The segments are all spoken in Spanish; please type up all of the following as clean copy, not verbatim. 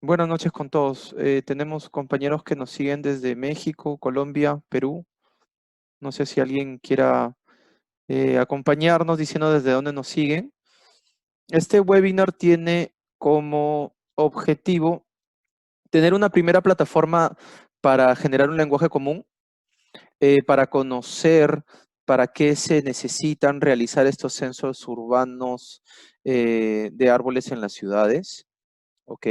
Buenas noches con todos. Tenemos compañeros que nos siguen desde México, Colombia, Perú. No sé si alguien quiera acompañarnos diciendo desde dónde nos siguen. Este webinar tiene como objetivo tener una primera plataforma para generar un lenguaje común, para conocer para qué se necesitan realizar estos censos urbanos de árboles en las ciudades. ¿Ok?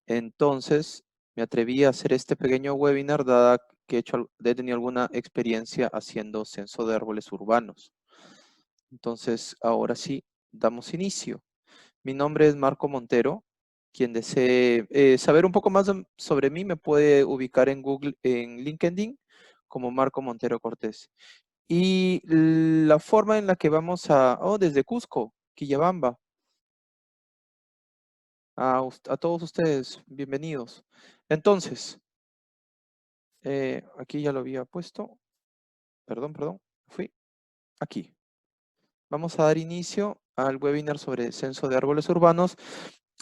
Entonces, me atreví a hacer este pequeño webinar, dada que he tenido alguna experiencia haciendo censo de árboles urbanos. Entonces, ahora sí, damos inicio. Mi nombre es Marco Montero. Quien desee saber un poco más sobre mí me puede ubicar en Google, en LinkedIn, como Marco Montero Cortés. Y la forma en la que vamos desde Cusco, Quillabamba. A todos ustedes, bienvenidos. Entonces, aquí ya lo había puesto. Perdón. Fui aquí. Vamos a dar inicio al webinar sobre censo de árboles urbanos.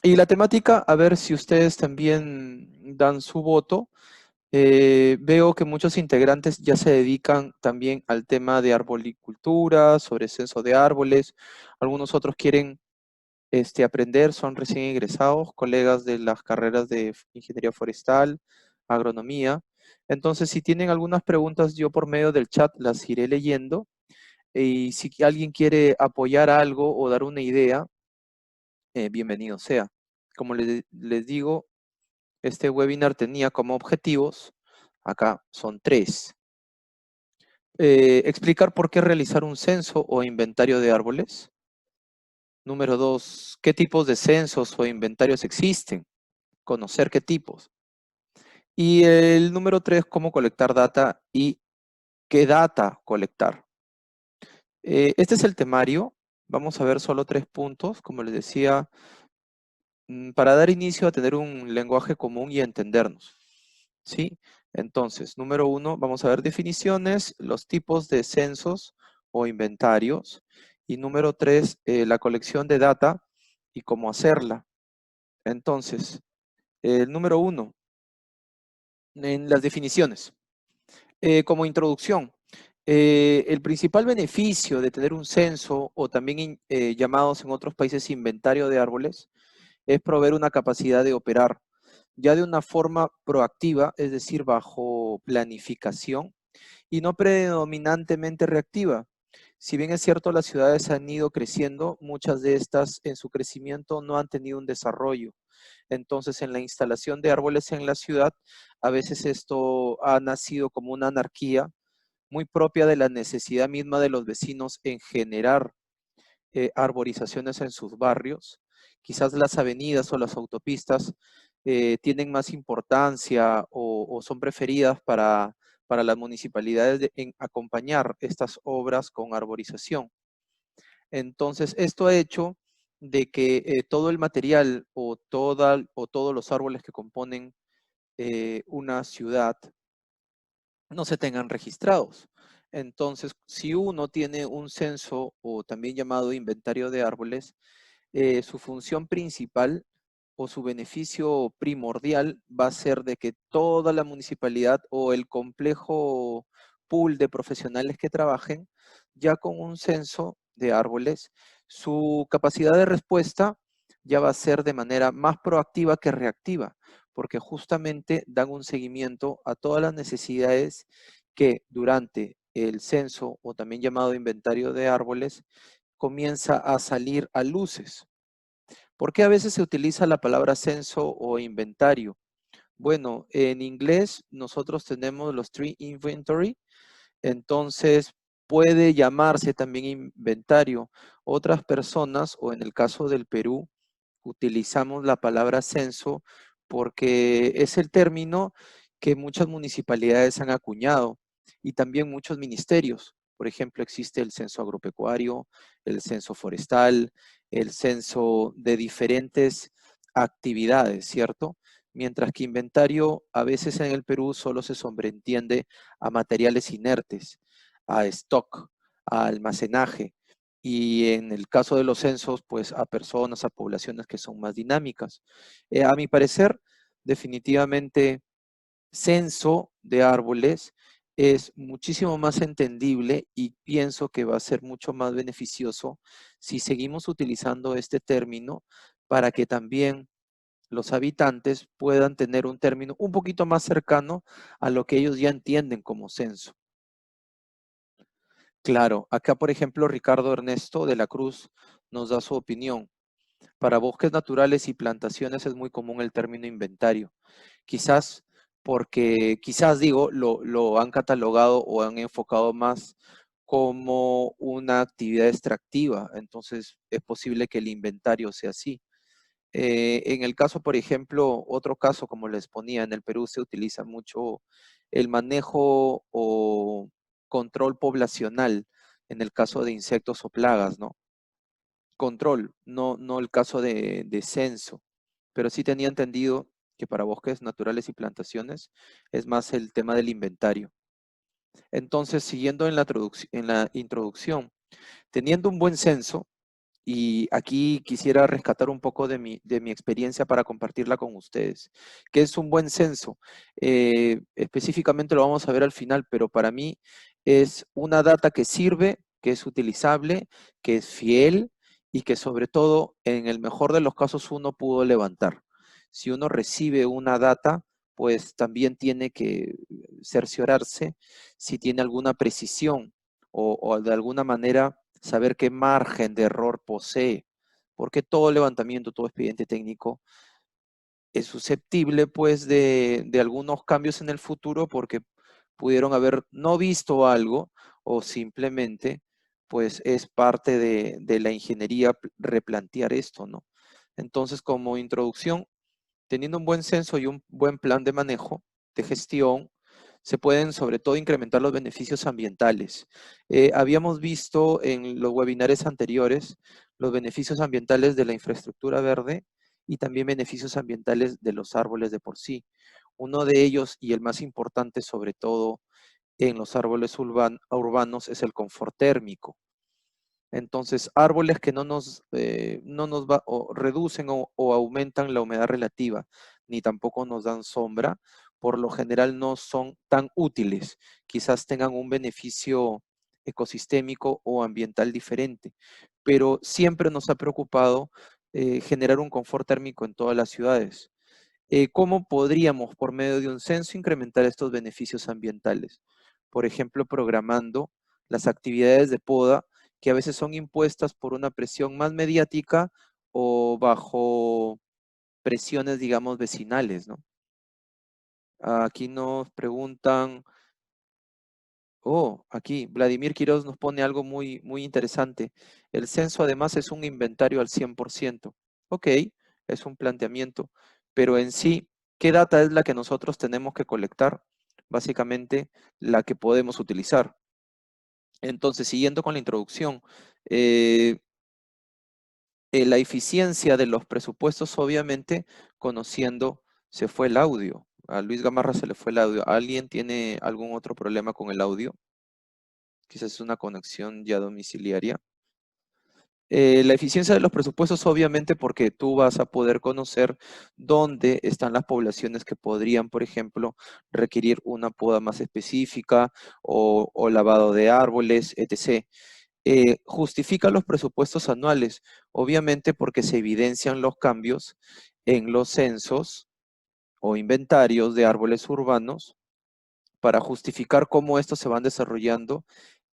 Y la temática, a ver si ustedes también dan su voto. Veo que muchos integrantes ya se dedican también al tema de arbolicultura, sobre censo de árboles. Algunos otros quieren aprender, son recién egresados, colegas de las carreras de ingeniería forestal, agronomía. Entonces, si tienen algunas preguntas, yo por medio del chat las iré leyendo. Y si alguien quiere apoyar algo o dar una idea, bienvenido sea. Como les digo, este webinar tenía como objetivos, acá son 3. Explicar por qué realizar un censo o inventario de árboles. Número 2, qué tipos de censos o inventarios existen. Conocer qué tipos. Y el número 3, cómo colectar data y qué data colectar. Este es el temario. Vamos a ver solo 3 puntos, como les decía, para dar inicio a tener un lenguaje común y entendernos. ¿Sí? Entonces, número 1, vamos a ver definiciones, los tipos de censos o inventarios. Y número 3, la colección de data y cómo hacerla. Entonces, el número 1, en las definiciones. Como introducción, el principal beneficio de tener un censo o también llamados en otros países inventario de árboles es proveer una capacidad de operar ya de una forma proactiva, es decir, bajo planificación y no predominantemente reactiva. Si bien es cierto, las ciudades han ido creciendo, muchas de estas en su crecimiento no han tenido un desarrollo. Entonces, en la instalación de árboles en la ciudad, a veces esto ha nacido como una anarquía muy propia de la necesidad misma de los vecinos en generar arborizaciones en sus barrios. Quizás las avenidas o las autopistas tienen más importancia o son preferidas para las municipalidades en acompañar estas obras con arborización. Entonces, esto ha hecho de que todo el material o todos los árboles que componen una ciudad no se tengan registrados. Entonces, si uno tiene un censo o también llamado inventario de árboles, su función principal o su beneficio primordial va a ser de que toda la municipalidad o el complejo pool de profesionales que trabajen ya con un censo de árboles, su capacidad de respuesta ya va a ser de manera más proactiva que reactiva, porque justamente dan un seguimiento a todas las necesidades que durante el censo o también llamado inventario de árboles comienza a salir a luces. ¿Por qué a veces se utiliza la palabra censo o inventario? Bueno, en inglés nosotros tenemos los tree inventory, entonces puede llamarse también inventario. Otras personas, o en el caso del Perú, utilizamos la palabra censo porque es el término que muchas municipalidades han acuñado y también muchos ministerios. Por ejemplo, existe el censo agropecuario, el censo forestal, el censo de diferentes actividades, ¿cierto? Mientras que inventario a veces en el Perú solo se sobreentiende a materiales inertes, a stock, a almacenaje, y en el caso de los censos, pues a personas, a poblaciones que son más dinámicas. A mi parecer, definitivamente censo de árboles es muchísimo más entendible y pienso que va a ser mucho más beneficioso si seguimos utilizando este término para que también los habitantes puedan tener un término un poquito más cercano a lo que ellos ya entienden como censo. Claro, acá por ejemplo Ricardo Ernesto de la Cruz nos da su opinión. Para bosques naturales y plantaciones es muy común el término inventario. Quizás porque, quizás digo, lo han catalogado o han enfocado más como una actividad extractiva. Entonces es posible que el inventario sea así. En el caso, por ejemplo, otro caso, como les ponía, en el Perú se utiliza mucho el manejo o control poblacional en el caso de insectos o plagas, ¿no? Control, no el caso de censo, pero sí tenía entendido que para bosques naturales y plantaciones es más el tema del inventario. Entonces, siguiendo en la introducción, teniendo un buen censo, y aquí quisiera rescatar un poco de mi experiencia para compartirla con ustedes. ¿Qué es un buen censo? Específicamente lo vamos a ver al final, pero para mí es una data que sirve, que es utilizable, que es fiel y que sobre todo, en el mejor de los casos, uno pudo levantar. Si uno recibe una data, pues también tiene que cerciorarse si tiene alguna precisión o de alguna manera saber qué margen de error posee, porque todo levantamiento, todo expediente técnico es susceptible pues de algunos cambios en el futuro porque pudieron haber no visto algo o simplemente pues es parte de la ingeniería replantear esto, ¿no? Entonces, como introducción, teniendo un buen censo y un buen plan de manejo, de gestión, se pueden sobre todo incrementar los beneficios ambientales. Habíamos visto en los webinares anteriores los beneficios ambientales de la infraestructura verde y también beneficios ambientales de los árboles de por sí. Uno de ellos, y el más importante sobre todo en los árboles urbanos, es el confort térmico. Entonces, árboles que no nos o reducen o aumentan la humedad relativa, ni tampoco nos dan sombra, por lo general no son tan útiles. Quizás tengan un beneficio ecosistémico o ambiental diferente, pero siempre nos ha preocupado generar un confort térmico en todas las ciudades. ¿Cómo podríamos, por medio de un censo, incrementar estos beneficios ambientales? Por ejemplo, programando las actividades de poda que a veces son impuestas por una presión más mediática o bajo presiones, digamos, vecinales, ¿no? Aquí nos preguntan, oh, aquí Vladimir Quiroz nos pone algo muy interesante. El censo además es un inventario al 100%. Ok, es un planteamiento, pero en sí, ¿qué data es la que nosotros tenemos que colectar? Básicamente, la que podemos utilizar. Entonces, siguiendo con la introducción, eh, la eficiencia de los presupuestos, obviamente, conociendo, se fue el audio. A Luis Gamarra se le fue el audio. ¿Alguien tiene algún otro problema con el audio? Quizás es una conexión ya domiciliaria. La eficiencia de los presupuestos, obviamente, porque tú vas a poder conocer dónde están las poblaciones que podrían, por ejemplo, requerir una poda más específica o lavado de árboles, etc. Justifica los presupuestos anuales, obviamente porque se evidencian los cambios en los censos o inventarios de árboles urbanos para justificar cómo estos se van desarrollando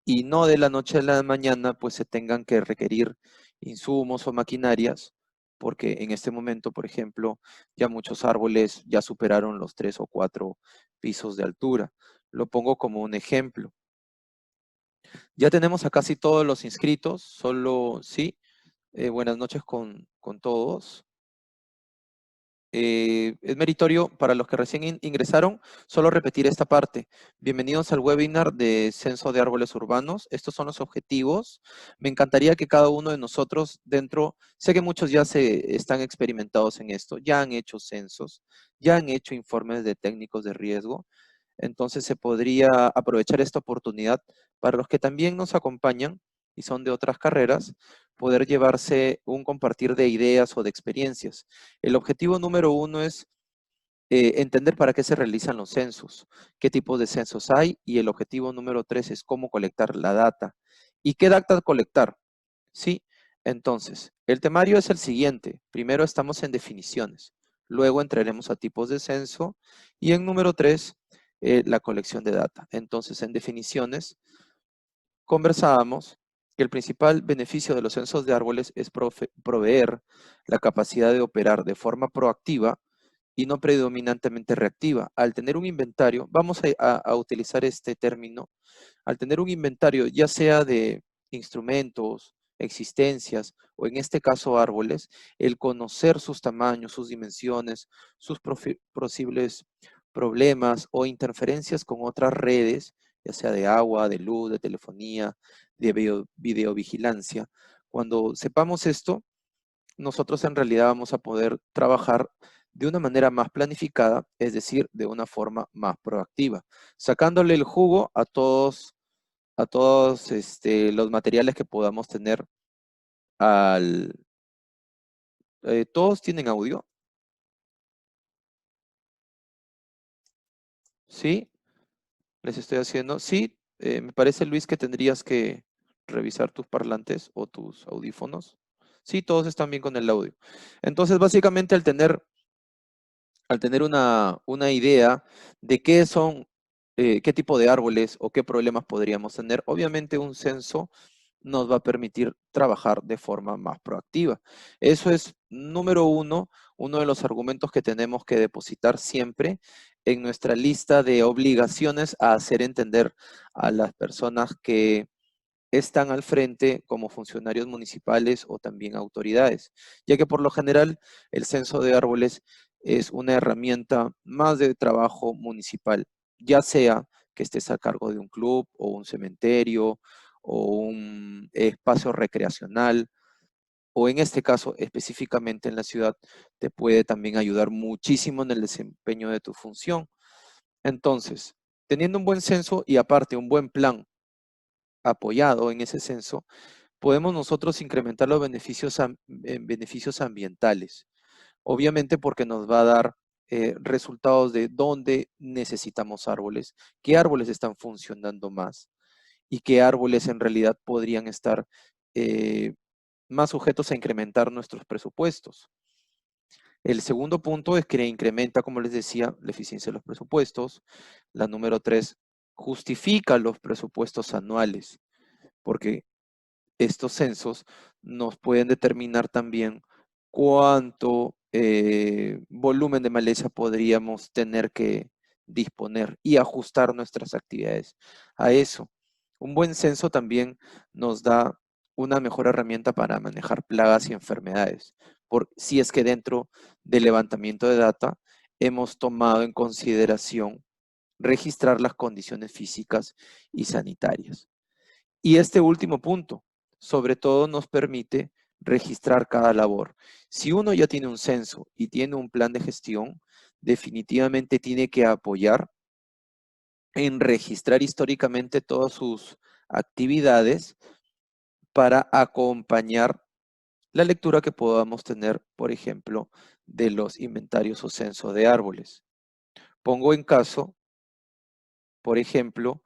y no de la noche a la mañana pues se tengan que requerir insumos o maquinarias, porque en este momento, por ejemplo, ya muchos árboles ya superaron los 3 o 4 pisos de altura. Lo pongo como un ejemplo. Ya tenemos a casi todos los inscritos, solo sí. Buenas noches con todos. Es meritorio para los que recién ingresaron, solo repetir esta parte. Bienvenidos al webinar de Censo de Árboles Urbanos. Estos son los objetivos. Me encantaría que cada uno de nosotros dentro, sé que muchos ya se están experimentados en esto, ya han hecho censos, ya han hecho informes de técnicos de riesgo. Entonces se podría aprovechar esta oportunidad para los que también nos acompañan y son de otras carreras, poder llevarse un compartir de ideas o de experiencias. El objetivo número uno es entender para qué se realizan los censos, qué tipos de censos hay, y el objetivo número 3 es cómo colectar la data. ¿Y qué data colectar? Sí, entonces, el temario es el siguiente. Primero estamos en definiciones, luego entraremos a tipos de censo y en número 3, la colección de data. Entonces, en definiciones, conversábamos que el principal beneficio de los censos de árboles es proveer la capacidad de operar de forma proactiva y no predominantemente reactiva. Al tener un inventario, vamos a utilizar este término, al tener un inventario ya sea de instrumentos, existencias o en este caso árboles, el conocer sus tamaños, sus dimensiones, sus posibles problemas o interferencias con otras redes, ya sea de agua, de luz, de telefonía, de videovigilancia. Cuando sepamos esto, nosotros en realidad vamos a poder trabajar de una manera más planificada, es decir, de una forma más proactiva, sacándole el jugo a todos los materiales que podamos tener al... ¿Todos tienen audio? ¿Sí? Les estoy haciendo. Sí, me parece, Luis, que tendrías que revisar tus parlantes o tus audífonos. Sí, todos están bien con el audio. Entonces, básicamente, al tener una idea de qué son, qué tipo de árboles o qué problemas podríamos tener, obviamente un censo nos va a permitir trabajar de forma más proactiva. Eso es, número uno de los argumentos que tenemos que depositar siempre en nuestra lista de obligaciones a hacer entender a las personas que están al frente como funcionarios municipales o también autoridades, ya que por lo general el censo de árboles es una herramienta más de trabajo municipal, ya sea que estés a cargo de un club o un cementerio o un espacio recreacional, o en este caso específicamente en la ciudad, te puede también ayudar muchísimo en el desempeño de tu función. Entonces, teniendo un buen censo y aparte un buen plan apoyado en ese censo, podemos nosotros incrementar los beneficios, beneficios ambientales. Obviamente porque nos va a dar resultados de dónde necesitamos árboles, qué árboles están funcionando más y qué árboles en realidad podrían estar eh, más sujetos a incrementar nuestros presupuestos. El segundo punto es que incrementa, como les decía, la eficiencia de los presupuestos. La número 3, justifica los presupuestos anuales, porque estos censos nos pueden determinar también cuánto volumen de maleza podríamos tener que disponer y ajustar nuestras actividades a eso. Un buen censo también nos da una mejor herramienta para manejar plagas y enfermedades, por si es que dentro del levantamiento de data hemos tomado en consideración registrar las condiciones físicas y sanitarias. Y este último punto, sobre todo, nos permite registrar cada labor. Si uno ya tiene un censo y tiene un plan de gestión, definitivamente tiene que apoyar en registrar históricamente todas sus actividades para acompañar la lectura que podamos tener, por ejemplo, de los inventarios o censo de árboles. Pongo en caso, por ejemplo,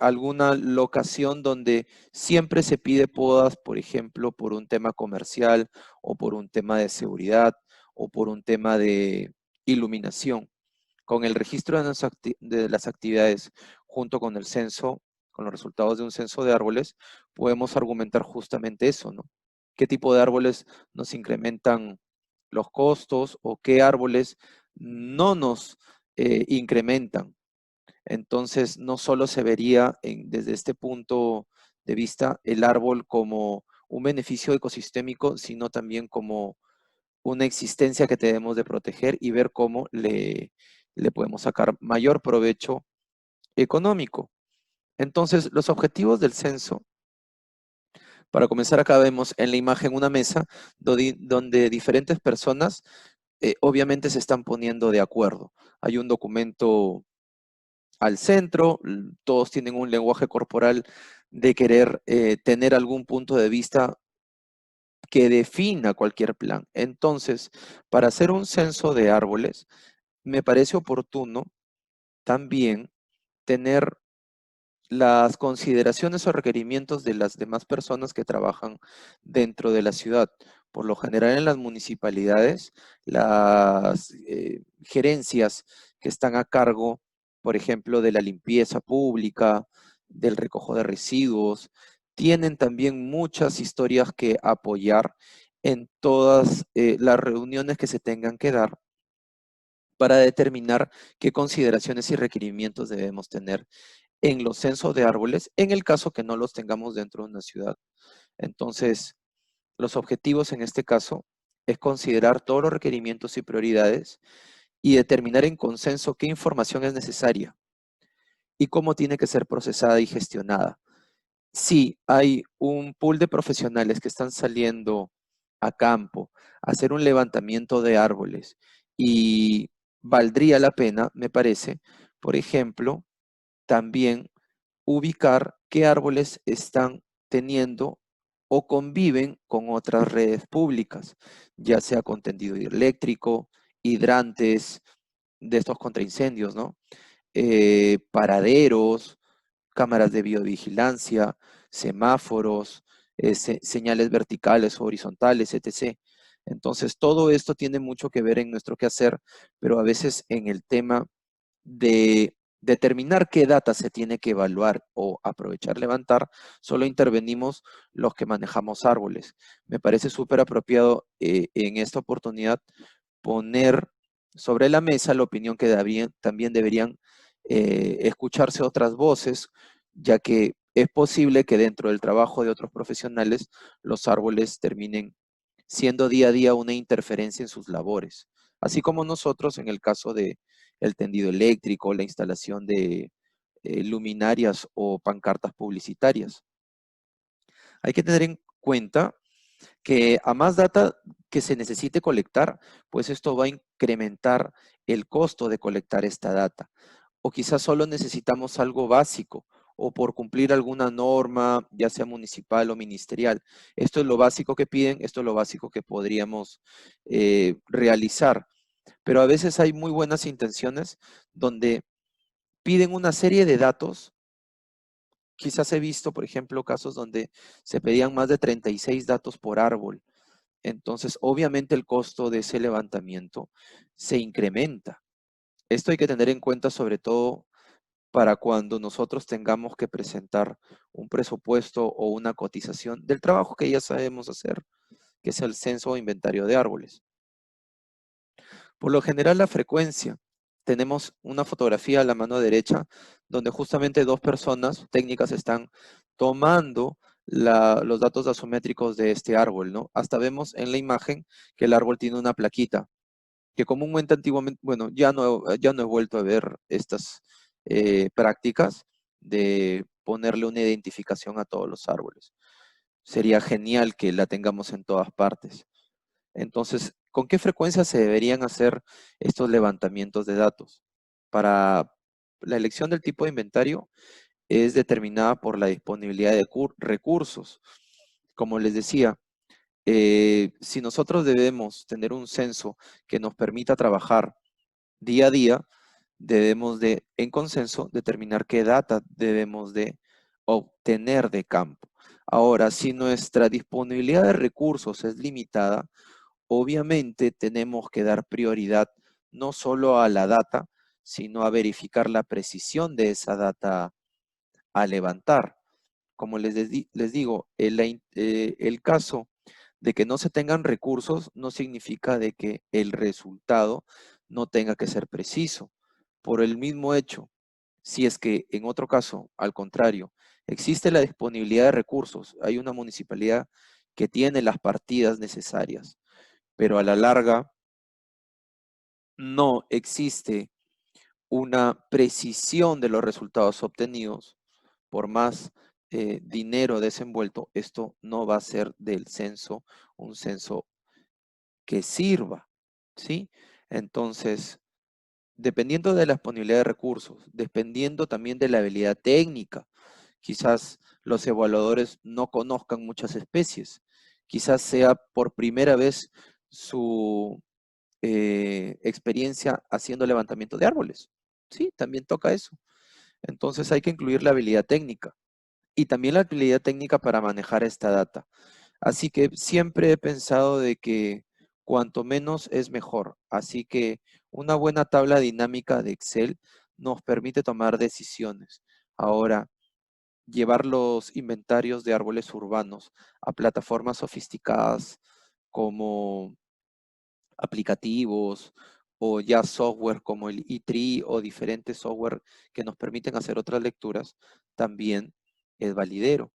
alguna locación donde siempre se pide podas, por ejemplo, por un tema comercial o por un tema de seguridad o por un tema de iluminación. Con el registro de las actividades junto con el censo, con los resultados de un censo de árboles, podemos argumentar justamente eso, ¿no? ¿Qué tipo de árboles nos incrementan los costos o qué árboles no nos incrementan? Entonces, no solo se vería desde este punto de vista el árbol como un beneficio ecosistémico, sino también como una existencia que tenemos de proteger y ver cómo le podemos sacar mayor provecho económico. Entonces, los objetivos del censo, para comenzar, acá vemos en la imagen una mesa donde diferentes personas obviamente se están poniendo de acuerdo. Hay un documento al centro, todos tienen un lenguaje corporal de querer tener algún punto de vista que defina cualquier plan. Entonces, para hacer un censo de árboles, me parece oportuno también tener las consideraciones o requerimientos de las demás personas que trabajan dentro de la ciudad. Por lo general en las municipalidades, las gerencias que están a cargo, por ejemplo, de la limpieza pública, del recojo de residuos, tienen también muchas historias que apoyar en todas las reuniones que se tengan que dar para determinar qué consideraciones y requerimientos debemos tener en los censos de árboles, en el caso que no los tengamos dentro de una ciudad. Entonces, los objetivos en este caso es considerar todos los requerimientos y prioridades y determinar en consenso qué información es necesaria y cómo tiene que ser procesada y gestionada. Si hay un pool de profesionales que están saliendo a campo a hacer un levantamiento de árboles y valdría la pena, me parece, por ejemplo, también ubicar qué árboles están teniendo o conviven con otras redes públicas, ya sea con tendido eléctrico, hidrantes de estos contra incendios, ¿no? Paraderos, cámaras de biovigilancia, semáforos, señales verticales o horizontales, etc. Entonces, todo esto tiene mucho que ver en nuestro quehacer, pero a veces en el tema de determinar qué data se tiene que evaluar o aprovechar, levantar, solo intervenimos los que manejamos árboles. Me parece súper apropiado en esta oportunidad poner sobre la mesa la opinión que también deberían escucharse otras voces, ya que es posible que dentro del trabajo de otros profesionales los árboles terminen siendo día a día una interferencia en sus labores, así como nosotros en el caso de el tendido eléctrico, la instalación de luminarias o pancartas publicitarias. Hay que tener en cuenta que a más data que se necesite colectar, pues esto va a incrementar el costo de colectar esta data. O quizás solo necesitamos algo básico o por cumplir alguna norma, ya sea municipal o ministerial. Esto es lo básico que piden, esto es lo básico que podríamos realizar. Pero a veces hay muy buenas intenciones donde piden una serie de datos. Quizás he visto, por ejemplo, casos donde se pedían más de 36 datos por árbol. Entonces, obviamente el costo de ese levantamiento se incrementa. Esto hay que tener en cuenta sobre todo para cuando nosotros tengamos que presentar un presupuesto o una cotización del trabajo que ya sabemos hacer, que es el censo o inventario de árboles. Por lo general, la frecuencia. Tenemos una fotografía a la mano derecha donde justamente dos personas técnicas están tomando los datos asométricos de este árbol, ¿no? Hasta vemos en la imagen que el árbol tiene una plaquita, que comúnmente antiguamente, bueno, ya no he vuelto a ver estas prácticas de ponerle una identificación a todos los árboles. Sería genial que la tengamos en todas partes. Entonces, ¿con qué frecuencia se deberían hacer estos levantamientos de datos? Para la elección del tipo de inventario es determinada por la disponibilidad de recursos. Como les decía, si nosotros debemos tener un censo que nos permita trabajar día a día, debemos de, en consenso, determinar qué data debemos de obtener de campo. Ahora, si nuestra disponibilidad de recursos es limitada, obviamente tenemos que dar prioridad no solo a la data, sino a verificar la precisión de esa data a levantar. Como les digo, el caso de que no se tengan recursos no significa de que el resultado no tenga que ser preciso. Por el mismo hecho, si es que en otro caso, al contrario, existe la disponibilidad de recursos, hay una municipalidad que tiene las partidas necesarias, pero a la larga no existe una precisión de los resultados obtenidos, por más dinero desenvuelto, esto no va a ser del censo un censo que sirva, ¿sí? Entonces, dependiendo de la disponibilidad de recursos, dependiendo también de la habilidad técnica, quizás los evaluadores no conozcan muchas especies, quizás sea por primera vez su experiencia haciendo levantamiento de árboles. Sí, también toca eso. Entonces hay que incluir la habilidad técnica y también la habilidad técnica para manejar esta data. Así que siempre he pensado de que cuanto menos es mejor. Así que una buena tabla dinámica de Excel nos permite tomar decisiones. Ahora, llevar los inventarios de árboles urbanos a plataformas sofisticadas como aplicativos o ya software como el E3 o diferentes software que nos permiten hacer otras lecturas, también es validero.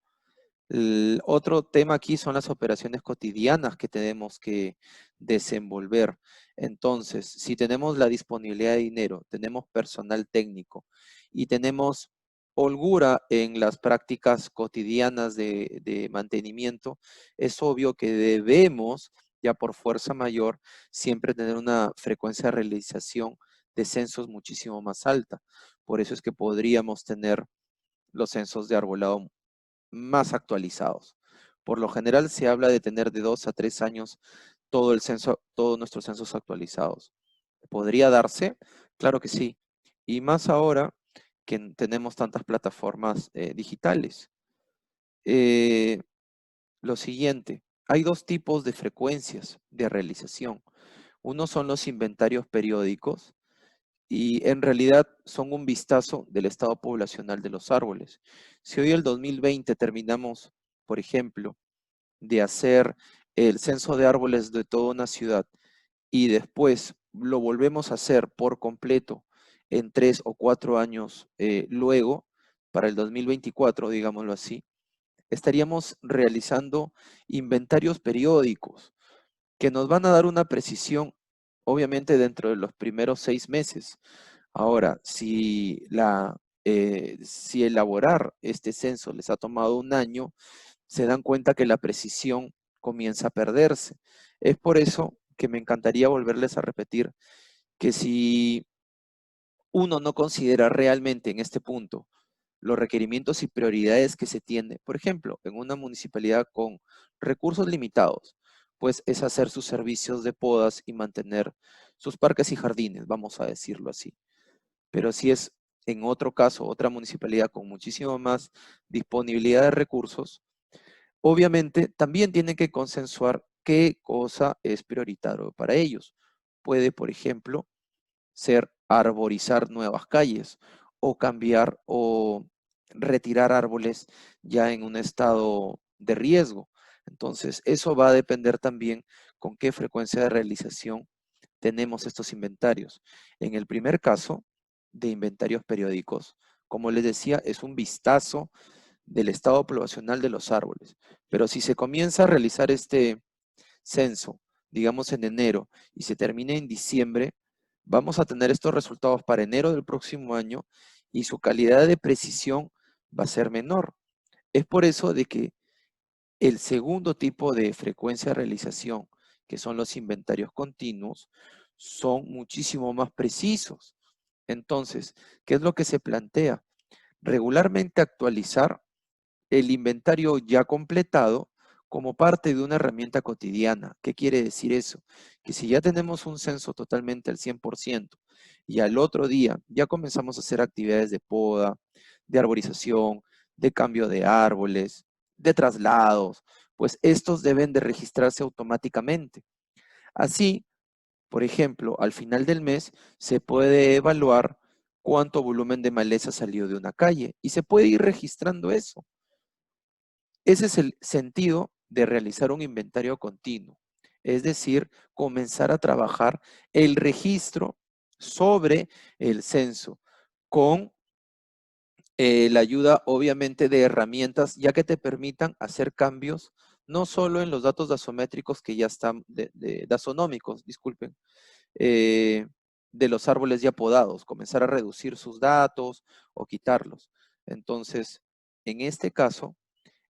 El otro tema aquí son las operaciones cotidianas que tenemos que desenvolver. Entonces, si tenemos la disponibilidad de dinero, tenemos personal técnico y tenemos holgura en las prácticas cotidianas de mantenimiento, es obvio que debemos, ya por fuerza mayor, siempre tener una frecuencia de realización de censos muchísimo más alta. Por eso es que podríamos tener los censos de arbolado más actualizados. Por lo general se habla de tener de 2 a 3 años todo el censo, todos nuestros censos actualizados. ¿Podría darse? Claro que sí. Y más ahora que tenemos tantas plataformas digitales. Eh, lo siguiente, hay dos tipos de frecuencias de realización. Uno son los inventarios periódicos y en realidad son un vistazo del estado poblacional de los árboles. Si hoy el 2020 terminamos, por ejemplo, de hacer el censo de árboles de toda una ciudad y después lo volvemos a hacer por completo en 3 o 4 años luego, para el 2024, digámoslo así, estaríamos realizando inventarios periódicos que nos van a dar una precisión, obviamente, dentro de los primeros 6 meses. Ahora, si elaborar este censo les ha tomado un año, se dan cuenta que la precisión comienza a perderse. Es por eso que me encantaría volverles a repetir que si uno no considera realmente en este punto los requerimientos y prioridades que se tiene, por ejemplo, en una municipalidad con recursos limitados, pues es hacer sus servicios de podas y mantener sus parques y jardines, vamos a decirlo así. Pero si es en otro caso, otra municipalidad con muchísimo más disponibilidad de recursos, obviamente también tienen que consensuar qué cosa es prioritario para ellos. Puede, por ejemplo, ser arborizar nuevas calles o cambiar o retirar árboles ya en un estado de riesgo. Entonces, eso va a depender también con qué frecuencia de realización tenemos estos inventarios. En el primer caso de inventarios periódicos, como les decía, es un vistazo del estado poblacional de los árboles. Pero si se comienza a realizar este censo, digamos en enero, y se termina en diciembre, vamos a tener estos resultados para enero del próximo año y su calidad de precisión va a ser menor. Es por eso de que el segundo tipo de frecuencia de realización, que son los inventarios continuos, son muchísimo más precisos. Entonces, ¿qué es lo que se plantea? Regularmente actualizar el inventario ya completado como parte de una herramienta cotidiana. ¿Qué quiere decir eso? Que si ya tenemos un censo totalmente al 100% y al otro día ya comenzamos a hacer actividades de poda, de arborización, de cambio de árboles, de traslados, pues estos deben de registrarse automáticamente. Así, por ejemplo, al final del mes se puede evaluar cuánto volumen de maleza salió de una calle y se puede ir registrando eso. Ese es el sentido de realizar un inventario continuo, es decir, comenzar a trabajar el registro sobre el censo con la ayuda obviamente de herramientas ya que te permitan hacer cambios no solo en los datos dasométricos que ya están, dasonómicos, disculpen, eh, de los árboles ya podados, comenzar a reducir sus datos o quitarlos. Entonces, en este caso,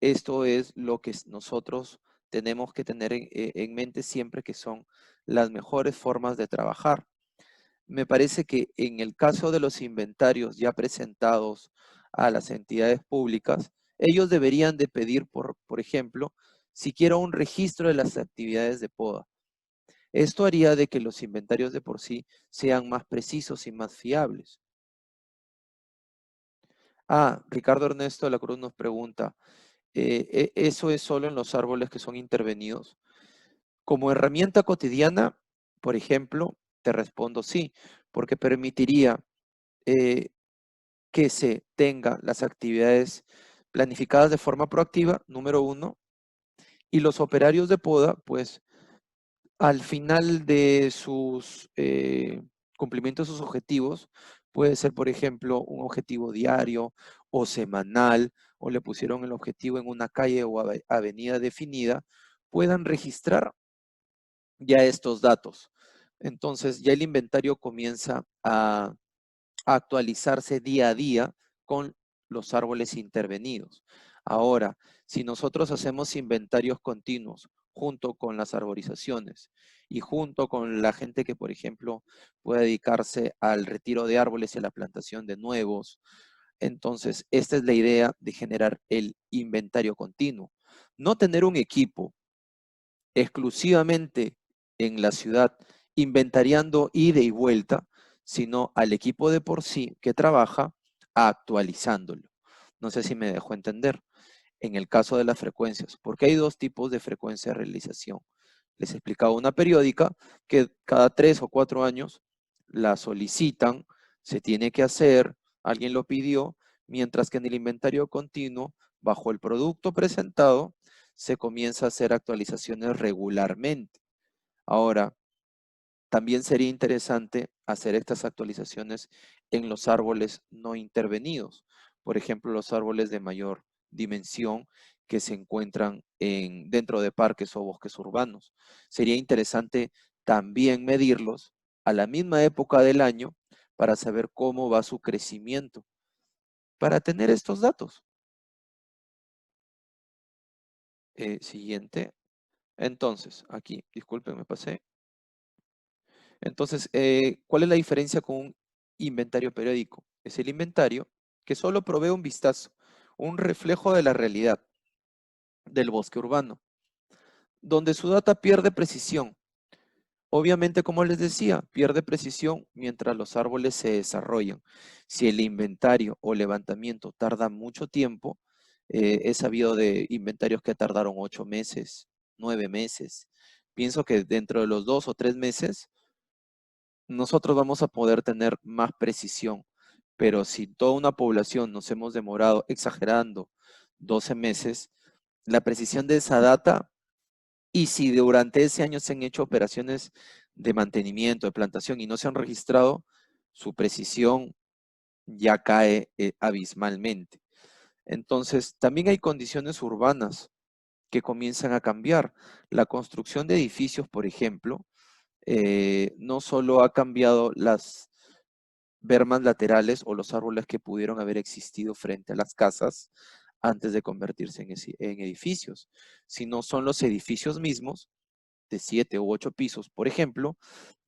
esto es lo que nosotros tenemos que tener en mente siempre, que son las mejores formas de trabajar. Me parece que en el caso de los inventarios ya presentados a las entidades públicas, ellos deberían de pedir, por ejemplo, siquiera un registro de las actividades de poda. Esto haría de que los inventarios de por sí sean más precisos y más fiables. Ricardo Ernesto de la Cruz nos pregunta, ¿eso es solo en los árboles que son intervenidos? Como herramienta cotidiana, por ejemplo, te respondo sí, porque permitiría que se tenga las actividades planificadas de forma proactiva, número uno, y los operarios de poda, pues al final de sus cumplimiento de sus objetivos, puede ser, por ejemplo, un objetivo diario o semanal, o le pusieron el objetivo en una calle o avenida definida, puedan registrar ya estos datos. Entonces ya el inventario comienza a actualizarse día a día con los árboles intervenidos. Ahora, si nosotros hacemos inventarios continuos junto con las arborizaciones y junto con la gente que, por ejemplo, puede dedicarse al retiro de árboles y a la plantación de nuevos, entonces esta es la idea de generar el inventario continuo. No tener un equipo exclusivamente en la ciudad inventariando ida y vuelta, sino al equipo de por sí que trabaja actualizándolo. No sé si me dejo entender. En el caso de las frecuencias, porque hay dos tipos de frecuencia de realización. Les he explicado una periódica que cada 3 o 4 años la solicitan, se tiene que hacer, alguien lo pidió, mientras que en el inventario continuo, bajo el producto presentado, se comienza a hacer actualizaciones regularmente. Ahora, también sería interesante hacer estas actualizaciones en los árboles no intervenidos, por ejemplo, los árboles de mayor dimensión que se encuentran dentro de parques o bosques urbanos. Sería interesante también medirlos a la misma época del año para saber cómo va su crecimiento, para tener estos datos. Siguiente. Entonces, aquí, disculpen, me pasé. Entonces, ¿cuál es la diferencia con un inventario periódico? Es el inventario que solo provee un vistazo, un reflejo de la realidad del bosque urbano, donde su data pierde precisión. Obviamente, como les decía, pierde precisión mientras los árboles se desarrollan. Si el inventario o levantamiento tarda mucho tiempo, he sabido de inventarios que tardaron 8 meses, 9 meses. Pienso que dentro de los 2 o 3 meses nosotros vamos a poder tener más precisión, pero si toda una población nos hemos demorado, exagerando, 12 meses, la precisión de esa data, y si durante ese año se han hecho operaciones de mantenimiento, de plantación y no se han registrado, su precisión ya cae abismalmente. Entonces, también hay condiciones urbanas que comienzan a cambiar. La construcción de edificios, por ejemplo, no solo ha cambiado las bermas laterales o los árboles que pudieron haber existido frente a las casas antes de convertirse en edificios, sino son los edificios mismos de 7 u 8 pisos, por ejemplo,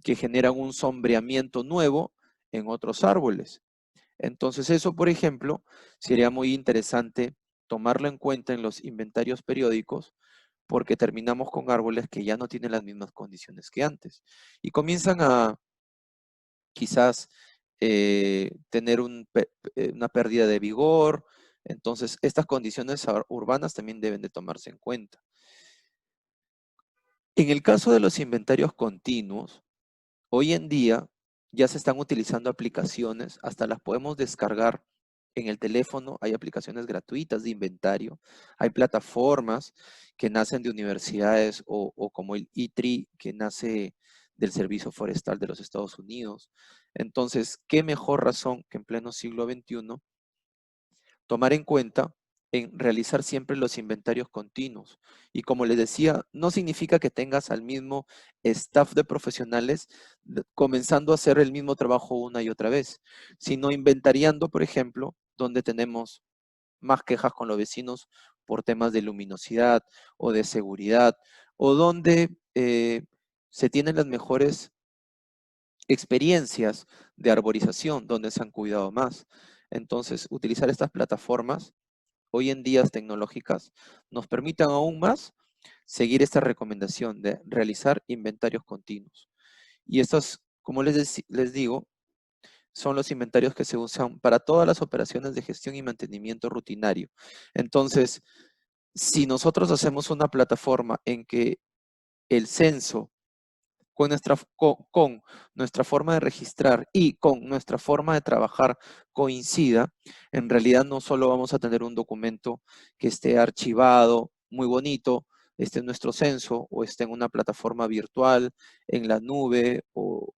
que generan un sombreamiento nuevo en otros árboles. Entonces eso, por ejemplo, sería muy interesante tomarlo en cuenta en los inventarios periódicos porque terminamos con árboles que ya no tienen las mismas condiciones que antes y comienzan a quizás tener una pérdida de vigor. Entonces, estas condiciones urbanas también deben de tomarse en cuenta. En el caso de los inventarios continuos, hoy en día ya se están utilizando aplicaciones, hasta las podemos descargar en el teléfono, hay aplicaciones gratuitas de inventario, hay plataformas que nacen de universidades o como el ITRI que nace del Servicio Forestal de los Estados Unidos. Entonces, ¿qué mejor razón que en pleno siglo XXI tomar en cuenta en realizar siempre los inventarios continuos? Y como les decía, no significa que tengas al mismo staff de profesionales comenzando a hacer el mismo trabajo una y otra vez, sino inventariando, por ejemplo, donde tenemos más quejas con los vecinos por temas de luminosidad o de seguridad, o donde se tienen las mejores experiencias de arborización, donde se han cuidado más. Entonces, utilizar estas plataformas hoy en día tecnológicas nos permitan aún más seguir esta recomendación de realizar inventarios continuos. Y estos, como les digo, son los inventarios que se usan para todas las operaciones de gestión y mantenimiento rutinario. Entonces, si nosotros hacemos una plataforma en que el censo con nuestra forma de registrar y con nuestra forma de trabajar coincida, en realidad no solo vamos a tener un documento que esté archivado, muy bonito, esté en nuestro censo o esté en una plataforma virtual, en la nube o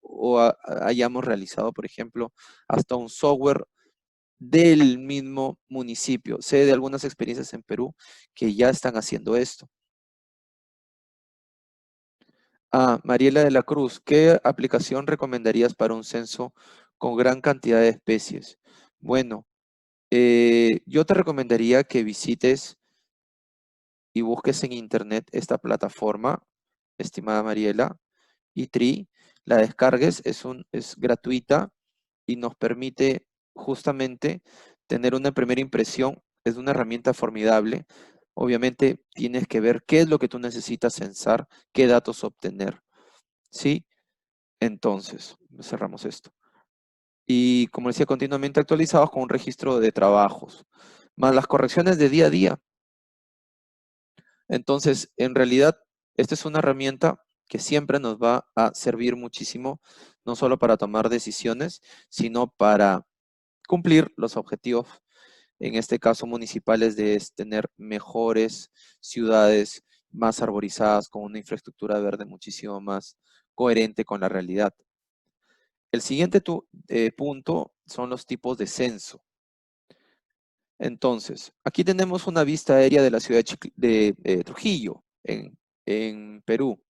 hayamos realizado, por ejemplo, hasta un software del mismo municipio. Sé de algunas experiencias en Perú que ya están haciendo esto. Mariela de la Cruz, ¿qué aplicación recomendarías para un censo con gran cantidad de especies? Bueno, yo te recomendaría que visites y busques en internet esta plataforma, estimada Mariela, ITRI, la descargues, es gratuita y nos permite justamente tener una primera impresión. Es una herramienta formidable. Obviamente tienes que ver qué es lo que tú necesitas censar, qué datos obtener, ¿sí? Entonces, cerramos esto. Y como decía, continuamente actualizados con un registro de trabajos, más las correcciones de día a día. Entonces, en realidad, esta es una herramienta que siempre nos va a servir muchísimo, no solo para tomar decisiones, sino para cumplir los objetivos, en este caso municipales, de tener mejores ciudades más arborizadas, con una infraestructura verde muchísimo más coherente con la realidad. El siguiente punto son los tipos de censo. Entonces, aquí tenemos una vista aérea de la ciudad de Trujillo, en Perú.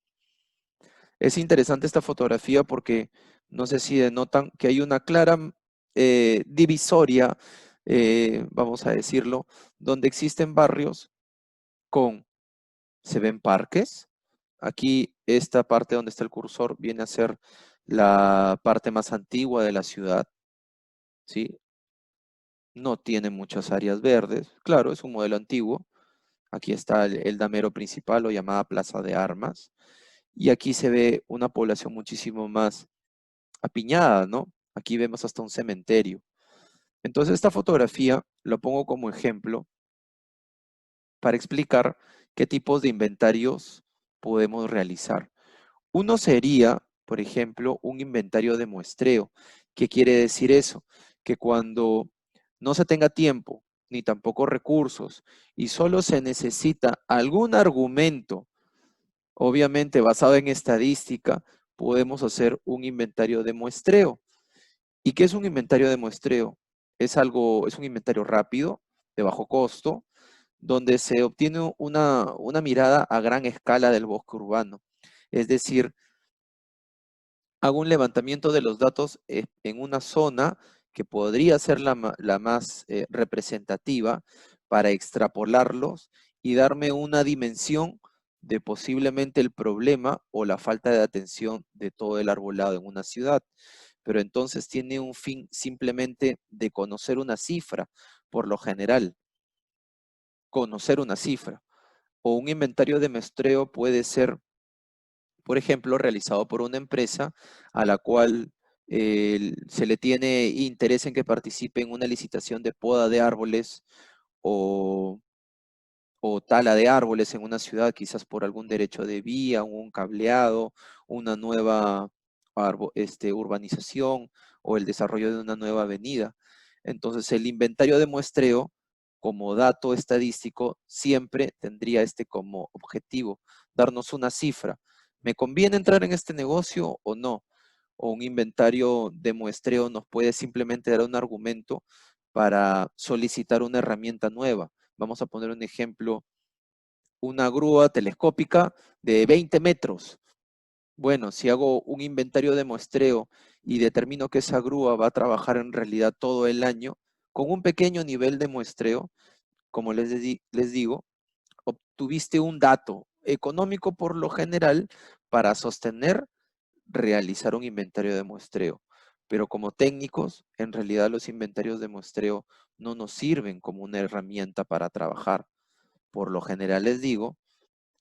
Es interesante esta fotografía porque no sé si denotan que hay una clara divisoria, vamos a decirlo, donde existen barrios se ven parques. Aquí esta parte donde está el cursor viene a ser la parte más antigua de la ciudad, ¿sí? No tiene muchas áreas verdes. Claro, es un modelo antiguo. Aquí está el damero principal o llamada Plaza de Armas. Y aquí se ve una población muchísimo más apiñada, ¿no? Aquí vemos hasta un cementerio. Entonces esta fotografía lo pongo como ejemplo para explicar qué tipos de inventarios podemos realizar. Uno sería, por ejemplo, un inventario de muestreo. ¿Qué quiere decir eso? Que cuando no se tenga tiempo ni tampoco recursos y solo se necesita algún argumento, obviamente basado en estadística, podemos hacer un inventario de muestreo. ¿Y qué es un inventario de muestreo? Es un inventario rápido, de bajo costo, donde se obtiene una mirada a gran escala del bosque urbano. Es decir, hago un levantamiento de los datos en una zona que podría ser la más representativa para extrapolarlos y darme una dimensión de posiblemente el problema o la falta de atención de todo el arbolado en una ciudad. Pero entonces tiene un fin simplemente de conocer una cifra, por lo general, conocer una cifra. O un inventario de muestreo puede ser, por ejemplo, realizado por una empresa a la cual se le tiene interés en que participe en una licitación de poda de árboles o, o tala de árboles en una ciudad, quizás por algún derecho de vía, un cableado, una nueva urbanización o el desarrollo de una nueva avenida. Entonces, el inventario de muestreo, como dato estadístico, siempre tendría como objetivo darnos una cifra. ¿Me conviene entrar en este negocio o no? O un inventario de muestreo nos puede simplemente dar un argumento para solicitar una herramienta nueva. Vamos a poner un ejemplo, una grúa telescópica de 20 metros. Bueno, si hago un inventario de muestreo y determino que esa grúa va a trabajar en realidad todo el año, con un pequeño nivel de muestreo, como les digo, obtuviste un dato económico por lo general para sostener realizar un inventario de muestreo. Pero como técnicos, en realidad los inventarios de muestreo no nos sirven como una herramienta para trabajar. Por lo general les digo,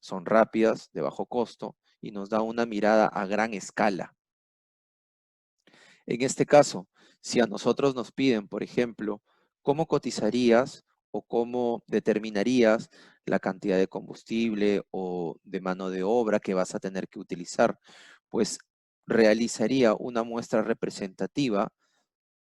son rápidas, de bajo costo, y nos da una mirada a gran escala. En este caso, si a nosotros nos piden, por ejemplo, cómo cotizarías o cómo determinarías la cantidad de combustible o de mano de obra que vas a tener que utilizar, pues realizaría una muestra representativa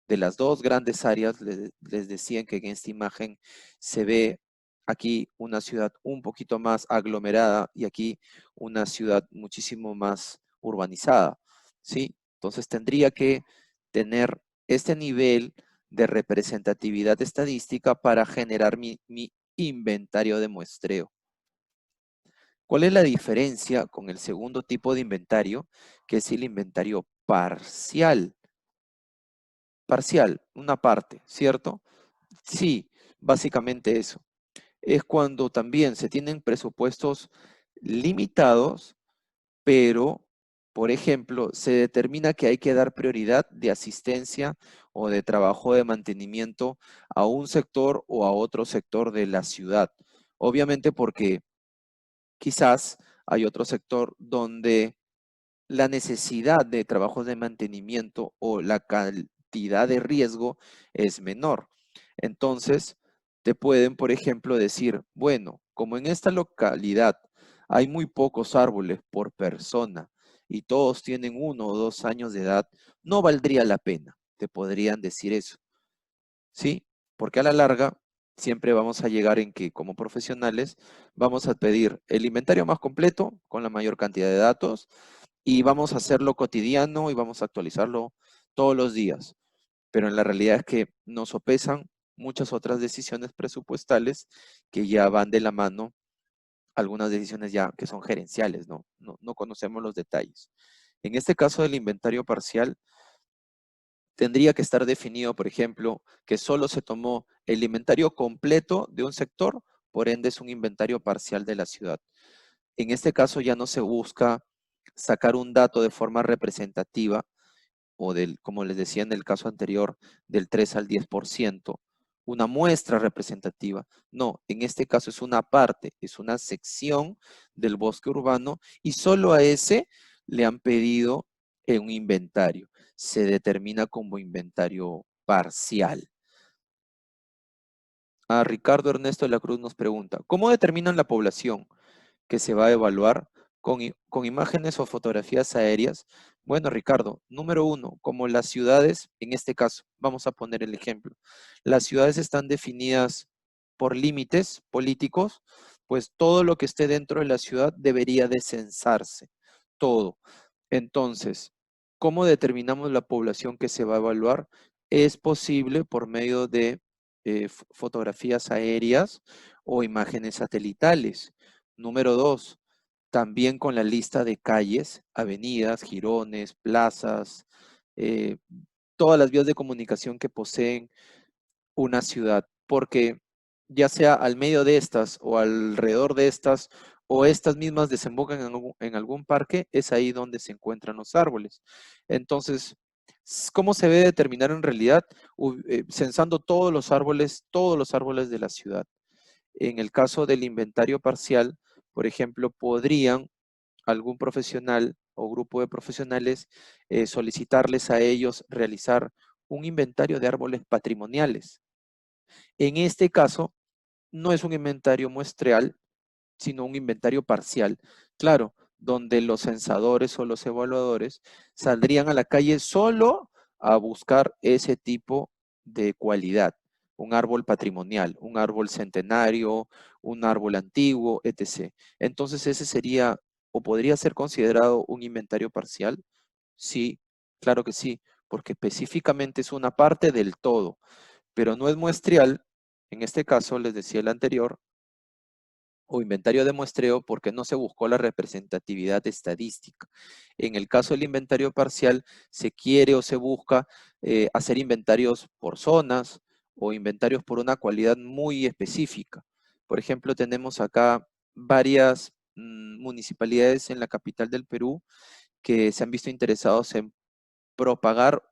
de las dos grandes áreas. Les decían que en esta imagen se ve aquí una ciudad un poquito más aglomerada y aquí una ciudad muchísimo más urbanizada, ¿sí? Entonces tendría que tener este nivel de representatividad estadística para generar mi inventario de muestreo. ¿Cuál es la diferencia con el segundo tipo de inventario, que es el inventario parcial? Parcial, una parte, ¿cierto? Sí, básicamente eso. Es cuando también se tienen presupuestos limitados, pero, por ejemplo, se determina que hay que dar prioridad de asistencia o de trabajo de mantenimiento a un sector o a otro sector de la ciudad. Obviamente porque quizás hay otro sector donde la necesidad de trabajos de mantenimiento o la cantidad de riesgo es menor. Entonces, te pueden, por ejemplo, decir, bueno, como en esta localidad hay muy pocos árboles por persona y todos tienen 1 o 2 años de edad, no valdría la pena. Te podrían decir eso, ¿sí? Porque a la larga siempre vamos a llegar en que como profesionales vamos a pedir el inventario más completo con la mayor cantidad de datos y vamos a hacerlo cotidiano y vamos a actualizarlo todos los días. Pero en la realidad es que nos sopesan muchas otras decisiones presupuestales que ya van de la mano, algunas decisiones ya que son gerenciales, ¿no? No conocemos los detalles. En este caso del inventario parcial, tendría que estar definido, por ejemplo, que solo se tomó el inventario completo de un sector, por ende es un inventario parcial de la ciudad. En este caso ya no se busca sacar un dato de forma representativa o del, como les decía en el caso anterior, del 3 al 10%, una muestra representativa. No, en este caso es una parte, es una sección del bosque urbano y solo a ese le han pedido un inventario. Se determina como inventario parcial. A Ricardo Ernesto de la Cruz nos pregunta, ¿cómo determinan la población que se va a evaluar con imágenes o fotografías aéreas? Bueno, Ricardo, número uno, como las ciudades, en este caso, vamos a poner el ejemplo, las ciudades están definidas por límites políticos, pues todo lo que esté dentro de la ciudad debería de censarse, todo. Entonces, ¿cómo determinamos la población que se va a evaluar? Es posible por medio de fotografías aéreas o imágenes satelitales. Número dos, también con la lista de calles, avenidas, jirones, plazas, eh, todas las vías de comunicación que poseen una ciudad, porque ya sea al medio de estas o alrededor de estas o estas mismas desembocan en algún parque, es ahí donde se encuentran los árboles. Entonces, ¿cómo se debe determinar en realidad? Censando todos los árboles de la ciudad. En el caso del inventario parcial, por ejemplo, podrían algún profesional o grupo de profesionales solicitarles a ellos realizar un inventario de árboles patrimoniales. En este caso, no es un inventario muestreal, sino un inventario parcial. Claro, donde los censadores o los evaluadores saldrían a la calle solo a buscar ese tipo de cualidad. Un árbol patrimonial, un árbol centenario, un árbol antiguo, etc. Entonces ese sería o podría ser considerado un inventario parcial. Sí, claro que sí, porque específicamente es una parte del todo, pero no es muestreal. En este caso, les decía el anterior, o inventario de muestreo porque no se buscó la representatividad estadística. En el caso del inventario parcial, se quiere o se busca hacer inventarios por zonas o inventarios por una cualidad muy específica. Por ejemplo, tenemos acá varias municipalidades en la capital del Perú que se han visto interesados en propagar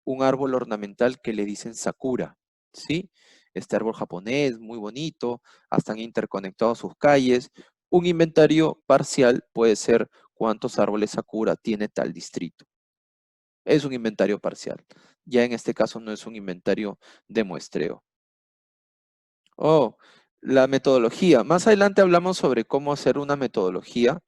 un árbol ornamental que le dicen sakura, ¿sí? Este árbol japonés, muy bonito, hasta han interconectado sus calles, Un inventario parcial puede ser cuántos árboles Sakura tiene tal distrito. Es un inventario parcial. Ya en este caso no es un inventario de muestreo. Oh, la metodología. Más adelante hablamos sobre cómo hacer una metodología.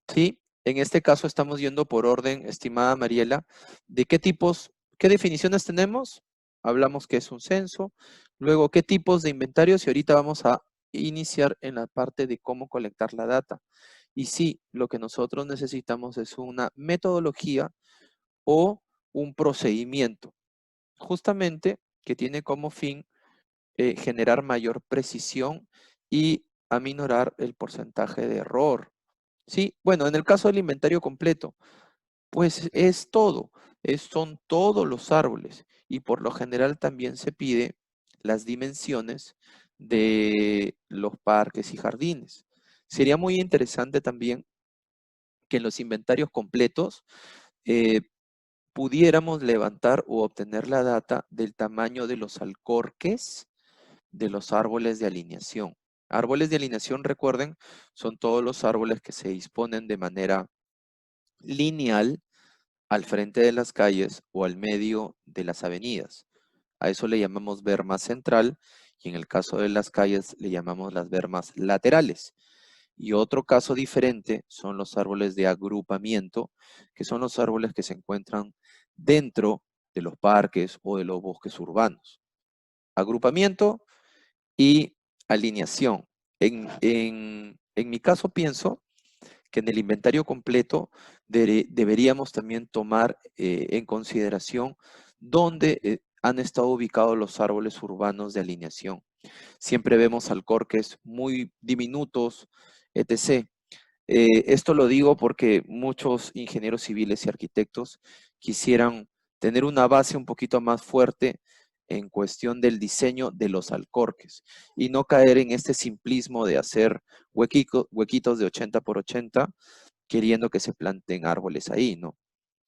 Sí, en este caso estamos yendo por orden, estimada Mariela, de qué tipos, qué definiciones tenemos. Hablamos que es un censo. Luego, qué tipos de inventarios y ahorita vamos a iniciar en la parte de cómo colectar la data. Y sí, lo que nosotros necesitamos es una metodología o un procedimiento, justamente que tiene como fin generar mayor precisión y aminorar el porcentaje de error. Sí, bueno, en el caso del inventario completo, pues es todo, son todos los árboles y por lo general también se pide las dimensiones de los parques y jardines. Sería muy interesante también que en los inventarios completos eh, pudiéramos levantar o obtener la data del tamaño de los alcorques de los árboles de alineación. Árboles de alineación, recuerden, son todos los árboles que se disponen de manera lineal al frente de las calles o al medio de las avenidas. A eso le llamamos berma central y en el caso de las calles le llamamos las bermas laterales. Y otro caso diferente son los árboles de agrupamiento, que son los árboles que se encuentran dentro de los parques o de los bosques urbanos. Agrupamiento y alineación. En mi caso pienso que en el inventario completo deberíamos también tomar en consideración dónde han estado ubicados los árboles urbanos de alineación. Siempre vemos alcorques muy diminutos, etc. Esto lo digo porque muchos ingenieros civiles y arquitectos quisieran tener una base un poquito más fuerte en cuestión del diseño de los alcorques y no caer en este simplismo de hacer huequitos de 80 por 80 queriendo que se planten árboles ahí, ¿no?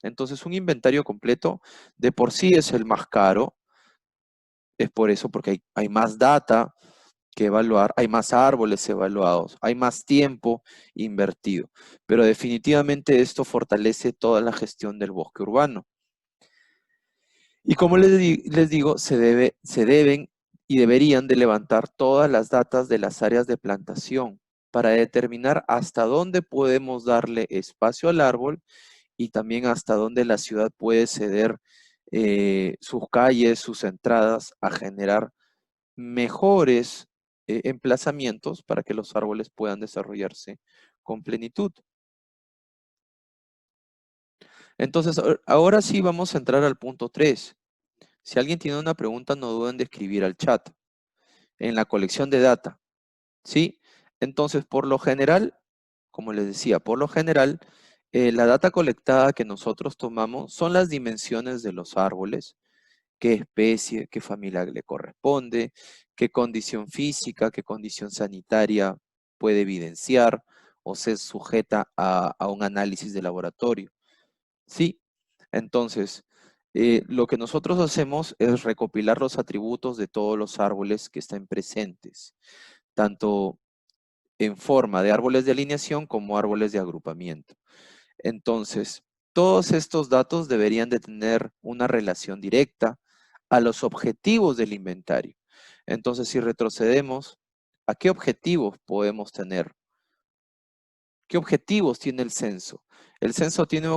Entonces un inventario completo de por sí es el más caro, es por eso porque hay más data que evaluar, hay más árboles evaluados, hay más tiempo invertido, pero definitivamente esto fortalece toda la gestión del bosque urbano. Y como les digo, se deben y deberían de levantar todas las datas de las áreas de plantación para determinar hasta dónde podemos darle espacio al árbol y también hasta dónde la ciudad puede ceder sus calles, sus entradas a generar mejores emplazamientos para que los árboles puedan desarrollarse con plenitud. Entonces, ahora sí vamos a entrar al punto 3. Si alguien tiene una pregunta, no duden de escribir al chat. En la colección de data, ¿sí? Entonces, por lo general, como les decía, por lo general, la data colectada que nosotros tomamos son las dimensiones de los árboles, qué especie, qué familia le corresponde, qué condición física, qué condición sanitaria puede evidenciar o se sujeta a un análisis de laboratorio. Sí, entonces, lo que nosotros hacemos es recopilar los atributos de todos los árboles que están presentes, tanto en forma de árboles de alineación como árboles de agrupamiento. Entonces, todos estos datos deberían de tener una relación directa a los objetivos del inventario. Entonces, si retrocedemos, ¿a qué objetivos podemos tener? ¿Qué objetivos tiene el censo? El censo tiene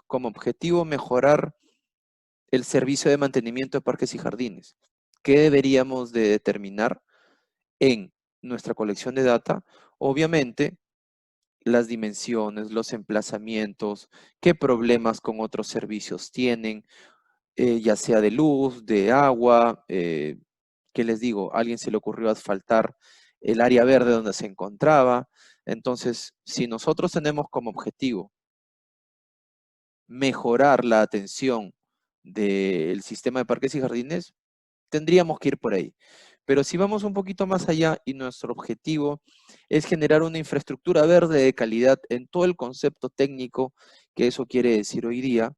como objetivo mejorar el servicio de mantenimiento de parques y jardines. ¿Qué deberíamos de determinar en nuestra colección de data? Obviamente, las dimensiones, los emplazamientos, qué problemas con otros servicios tienen, ya sea de luz, de agua, ¿qué les digo? A alguien se le ocurrió asfaltar el área verde donde se encontraba. Entonces, si nosotros tenemos como objetivo mejorar la atención del sistema de parques y jardines, tendríamos que ir por ahí. Pero si vamos un poquito más allá y nuestro objetivo es generar una infraestructura verde de calidad en todo el concepto técnico que eso quiere decir hoy día,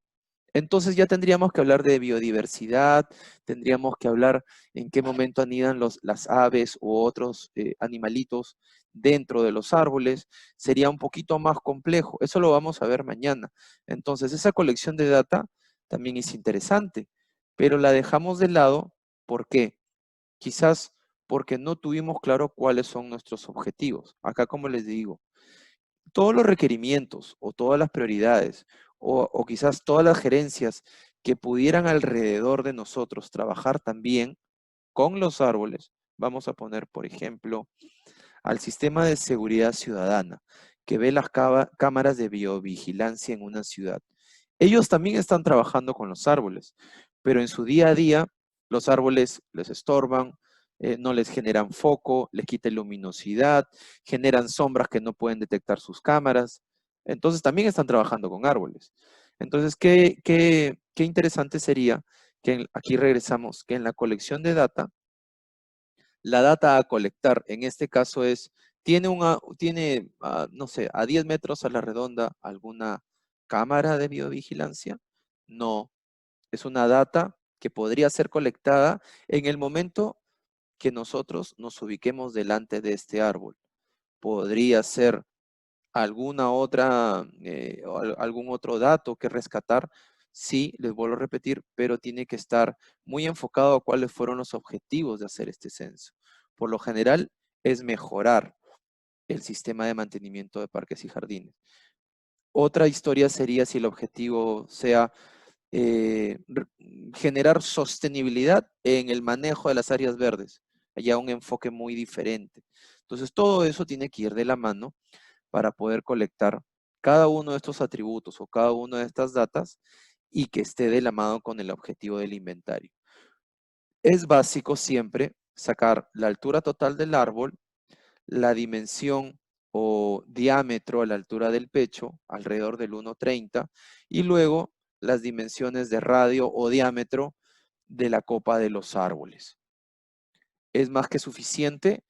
entonces ya tendríamos que hablar de biodiversidad, tendríamos que hablar en qué momento anidan las aves u otros animalitos dentro de los árboles, sería un poquito más complejo. Eso lo vamos a ver mañana. Entonces, esa colección de data también es interesante, pero la dejamos de lado. ¿Por qué? Quizás porque no tuvimos claro cuáles son nuestros objetivos. Acá, como les digo, todos los requerimientos o todas las prioridades o quizás todas las gerencias que pudieran alrededor de nosotros trabajar también con los árboles. Vamos a poner, por ejemplo, al sistema de seguridad ciudadana, que ve las cámaras de biovigilancia en una ciudad. Ellos también están trabajando con los árboles, pero en su día a día los árboles les estorban, no les generan foco, les quitan luminosidad, generan sombras que no pueden detectar sus cámaras. Entonces también están trabajando con árboles. Entonces, qué interesante sería que aquí regresamos, que en la colección de data, la data a colectar, en este caso no sé, a 10 metros a la redonda, alguna cámara de biovigilancia. No, es una data que podría ser colectada en el momento que nosotros nos ubiquemos delante de este árbol. Podría ser alguna otra, algún otro dato que rescatar. Sí, les vuelvo a repetir, pero tiene que estar muy enfocado a cuáles fueron los objetivos de hacer este censo. Por lo general, es mejorar el sistema de mantenimiento de parques y jardines. Otra historia sería si el objetivo sea eh, generar sostenibilidad en el manejo de las áreas verdes. Ya un enfoque muy diferente. Entonces, todo eso tiene que ir de la mano para poder colectar cada uno de estos atributos o cada una de estas datas y que esté de la mano con el objetivo del inventario. Es básico siempre sacar la altura total del árbol, la dimensión o diámetro a la altura del pecho, alrededor del 1,30, y luego las dimensiones de radio o diámetro de la copa de los árboles. ¿Es más que suficiente?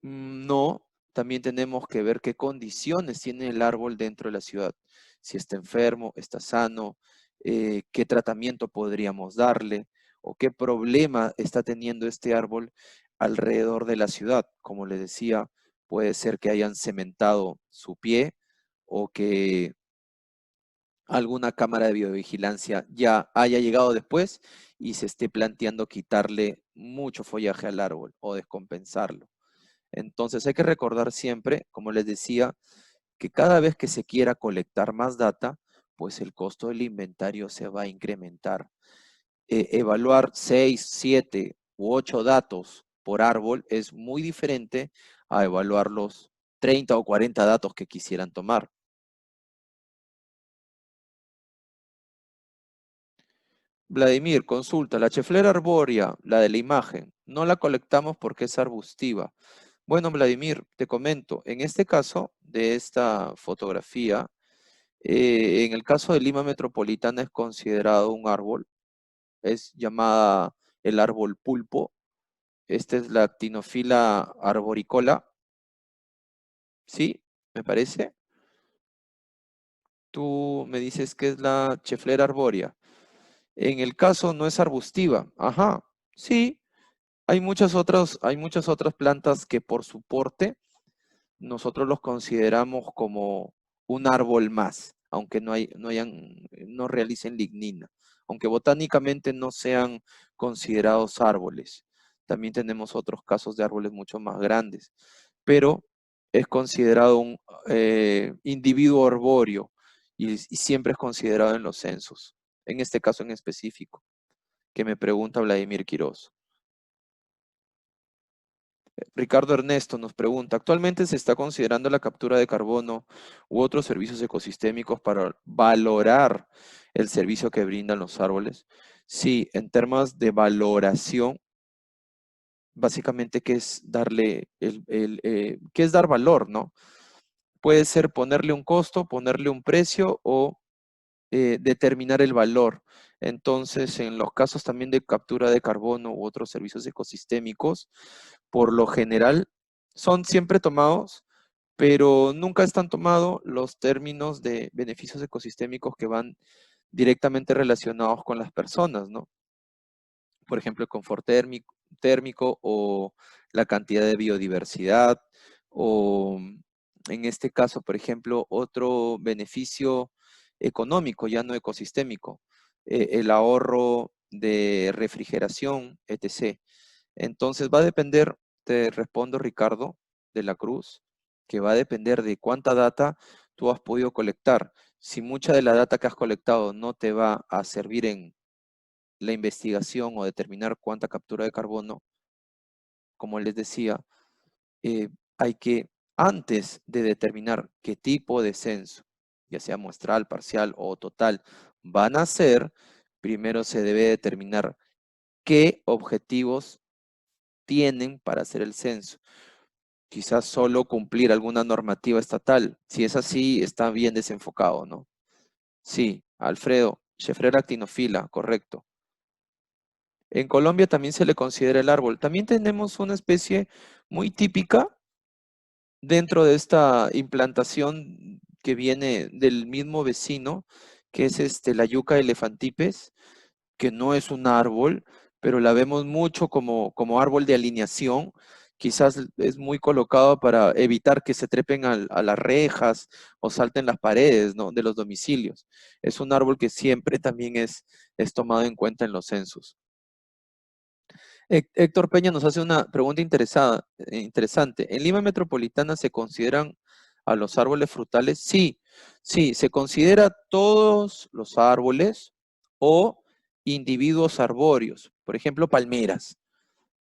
No, también tenemos que ver qué condiciones tiene el árbol dentro de la ciudad. Si está enfermo, está sano, qué tratamiento podríamos darle o qué problema está teniendo este árbol alrededor de la ciudad. Como les decía, puede ser que hayan cementado su pie o que alguna cámara de biovigilancia ya haya llegado después y se esté planteando quitarle mucho follaje al árbol o descompensarlo. Entonces hay que recordar siempre, como les decía, que cada vez que se quiera colectar más data, pues el costo del inventario se va a incrementar. Evaluar 6, 7 u 8 datos por árbol es muy diferente a evaluar los 30 o 40 datos que quisieran tomar. Vladimir, consulta, la cheflera arbórea, la de la imagen, no la colectamos porque es arbustiva. Bueno, Vladimir, te comento, en este caso de esta fotografía, en el caso de Lima Metropolitana es considerado un árbol, es llamada el árbol pulpo. Esta es la Actinophylla arboricola, ¿sí? ¿Me parece? Tú me dices que es la cheflera arbórea. En el caso no es arbustiva. Ajá, sí. Hay muchas otras plantas que por su porte nosotros los consideramos como un árbol más, aunque no realicen lignina, aunque botánicamente no sean considerados árboles. También tenemos otros casos de árboles mucho más grandes, pero es considerado un individuo arbóreo y siempre es considerado en los censos, en este caso en específico, que me pregunta Vladimir Quiroz. Ricardo Ernesto nos pregunta, ¿actualmente se está considerando la captura de carbono u otros servicios ecosistémicos para valorar el servicio que brindan los árboles? Sí, en términos de valoración, básicamente, ¿qué es qué es dar valor, ¿no? Puede ser ponerle un costo, ponerle un precio o determinar el valor. Entonces, en los casos también de captura de carbono u otros servicios ecosistémicos, por lo general son siempre tomados, pero nunca están tomados los términos de beneficios ecosistémicos que van directamente relacionados con las personas, ¿no? Por ejemplo, el confort térmico o la cantidad de biodiversidad O en este caso, por ejemplo, otro beneficio económico, ya no ecosistémico, el ahorro de refrigeración, etc. Entonces va a depender, te respondo Ricardo de la Cruz, que va a depender de cuánta data tú has podido colectar. Si mucha de la data que has colectado no te va a servir en la investigación o determinar cuánta captura de carbono, como les decía, hay que, antes de determinar qué tipo de censo, ya sea muestral, parcial o total, van a hacer, primero se debe determinar qué objetivos tienen para hacer el censo. Quizás solo cumplir alguna normativa estatal. Si es así, está bien desenfocado, ¿no? Sí, Alfredo, Scheffrera actinofila, correcto. En Colombia también se le considera el árbol. También tenemos una especie muy típica dentro de esta implantación que viene del mismo vecino, que es la yuca elefantipes, que no es un árbol, pero la vemos mucho como árbol de alineación. Quizás es muy colocado para evitar que se trepen a las rejas o salten las paredes, ¿no?, de los domicilios. Es un árbol que siempre también es tomado en cuenta en los censos. Héctor Peña nos hace una pregunta interesante. ¿En Lima Metropolitana se consideran a los árboles frutales? Sí, sí, se considera todos los árboles o individuos arbóreos. Por ejemplo, palmeras.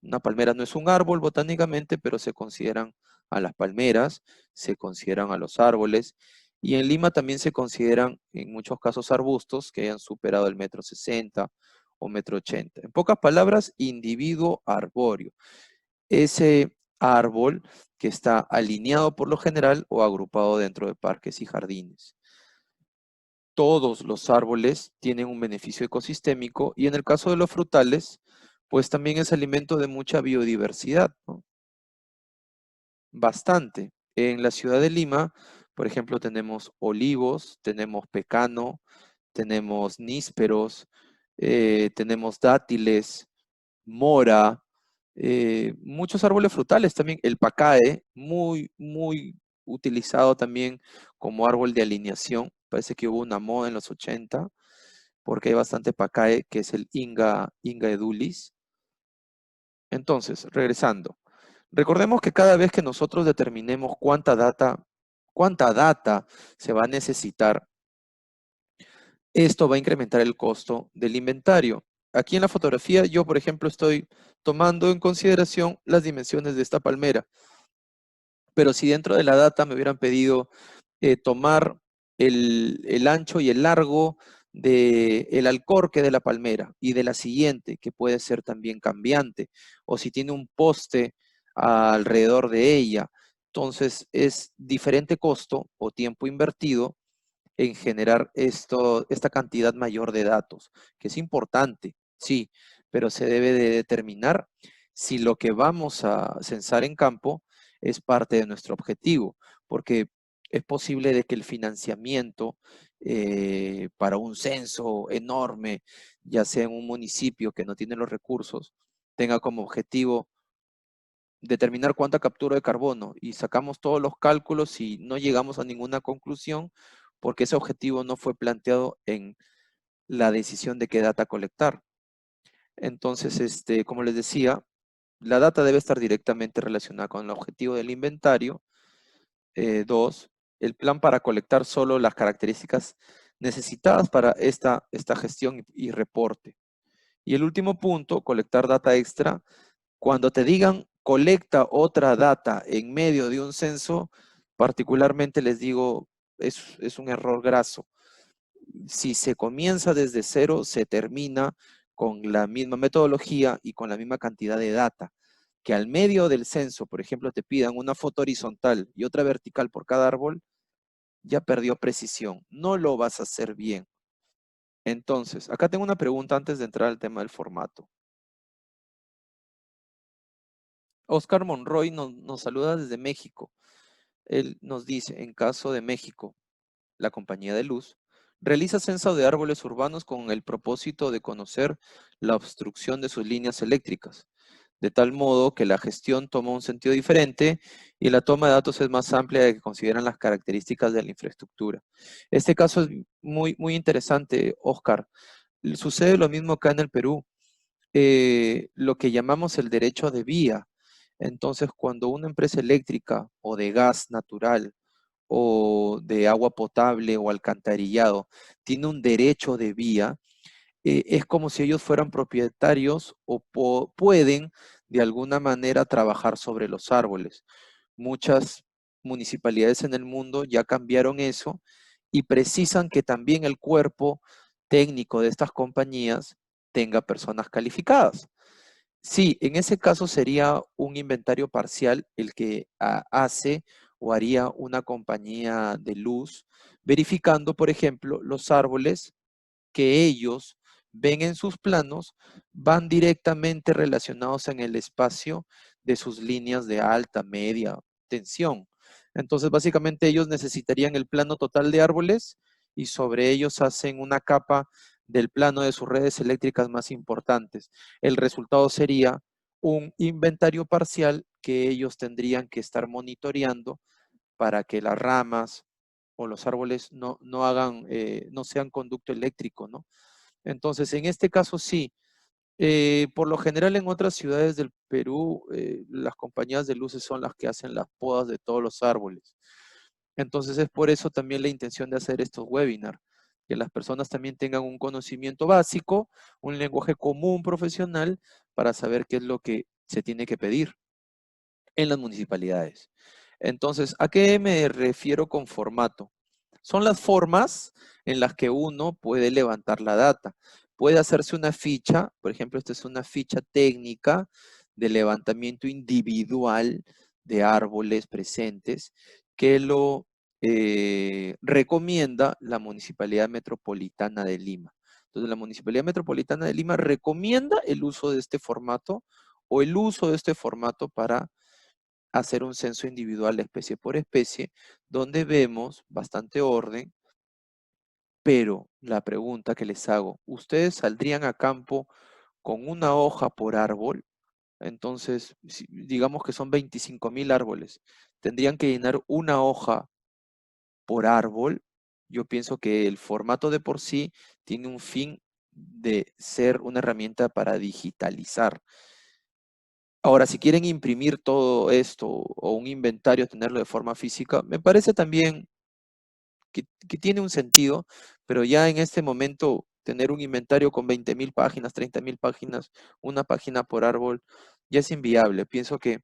Una palmera no es un árbol botánicamente, pero se consideran a las palmeras, se consideran a los árboles. Y en Lima también se consideran, en muchos casos, arbustos que hayan superado el 1,60 m o 1,80 m. En pocas palabras, individuo arbóreo. Ese árbol que está alineado por lo general o agrupado dentro de parques y jardines. Todos los árboles tienen un beneficio ecosistémico y en el caso de los frutales, pues también es alimento de mucha biodiversidad, ¿no? Bastante. En la ciudad de Lima, por ejemplo, tenemos olivos, tenemos pecano, tenemos nísperos, tenemos dátiles, mora, muchos árboles frutales también. El pacae, muy, muy utilizado también como árbol de alineación. Parece que hubo una moda en los 80, porque hay bastante pacae, que es el Inga edulis. Entonces, regresando. Recordemos que cada vez que nosotros determinemos cuánta data se va a necesitar, esto va a incrementar el costo del inventario. Aquí en la fotografía yo, por ejemplo, estoy tomando en consideración las dimensiones de esta palmera. Pero si dentro de la data me hubieran pedido tomar el ancho y el largo del alcorque de la palmera y de la siguiente, que puede ser también cambiante, o si tiene un poste alrededor de ella, entonces es diferente costo o tiempo invertido en generar esta cantidad mayor de datos, que es importante, sí, pero se debe de determinar si lo que vamos a censar en campo es parte de nuestro objetivo, porque es posible de que el financiamiento para un censo enorme, ya sea en un municipio que no tiene los recursos, tenga como objetivo determinar cuánta captura de carbono y sacamos todos los cálculos y no llegamos a ninguna conclusión porque ese objetivo no fue planteado en la decisión de qué data colectar. Entonces, como les decía, la data debe estar directamente relacionada con el objetivo del inventario. Dos, el plan para colectar solo las características necesitadas para esta gestión y reporte. Y el último punto, colectar data extra. Cuando te digan colecta otra data en medio de un censo, particularmente les digo, es un error graso. Si se comienza desde cero, se termina con la misma metodología y con la misma cantidad de data. Que al medio del censo, por ejemplo, te pidan una foto horizontal y otra vertical por cada árbol, ya perdió precisión. No lo vas a hacer bien. Entonces, acá tengo una pregunta antes de entrar al tema del formato. Oscar Monroy nos saluda desde México. Él nos dice, en caso de México, la compañía de luz realiza censo de árboles urbanos con el propósito de conocer la obstrucción de sus líneas eléctricas. de tal modo que la gestión toma un sentido diferente y la toma de datos es más amplia de que consideran las características de la infraestructura. Este caso es muy interesante, Oscar. Sucede lo mismo acá en el Perú. Lo que llamamos el derecho de vía. Entonces, cuando una empresa eléctrica o de gas natural o de agua potable o alcantarillado tiene un derecho de vía, es como si ellos fueran propietarios o pueden de alguna manera trabajar sobre los árboles. Muchas municipalidades en el mundo ya cambiaron eso y precisan que también el cuerpo técnico de estas compañías tenga personas calificadas. Sí, en ese caso sería un inventario parcial el que hace o haría una compañía de luz, verificando, por ejemplo, los árboles que ellos ven en sus planos van directamente relacionados en el espacio de sus líneas de alta, media tensión. Entonces, básicamente ellos necesitarían el plano total de árboles y sobre ellos hacen una capa del plano de sus redes eléctricas más importantes. El resultado sería un inventario parcial que ellos tendrían que estar monitoreando para que las ramas o los árboles no hagan, no sean conducto eléctrico, ¿no? Entonces, en este caso sí. Por lo general en otras ciudades del Perú, las compañías de luces son las que hacen las podas de todos los árboles. Entonces es por eso también la intención de hacer estos webinars, que las personas también tengan un conocimiento básico, un lenguaje común profesional para saber qué es lo que se tiene que pedir en las municipalidades. Entonces, ¿a qué me refiero con formato? Son las formas en las que uno puede levantar la data. Puede hacerse una ficha, por ejemplo, esta es una ficha técnica de levantamiento individual de árboles presentes que lo recomienda la Municipalidad Metropolitana de Lima. Entonces, la Municipalidad Metropolitana de Lima recomienda el uso de este formato o el uso de este formato para hacer un censo individual especie por especie, donde vemos bastante orden, pero la pregunta que les hago, ¿ustedes saldrían a campo con una hoja por árbol? Entonces, digamos que son 25,000 árboles, tendrían que llenar una hoja por árbol. Yo pienso que el formato de por sí tiene un fin de ser una herramienta para digitalizar. Ahora, si quieren imprimir todo esto o un inventario, tenerlo de forma física, me parece también que tiene un sentido, pero ya en este momento tener un inventario con 20,000 páginas, 30,000 páginas, una página por árbol, ya es inviable. Pienso que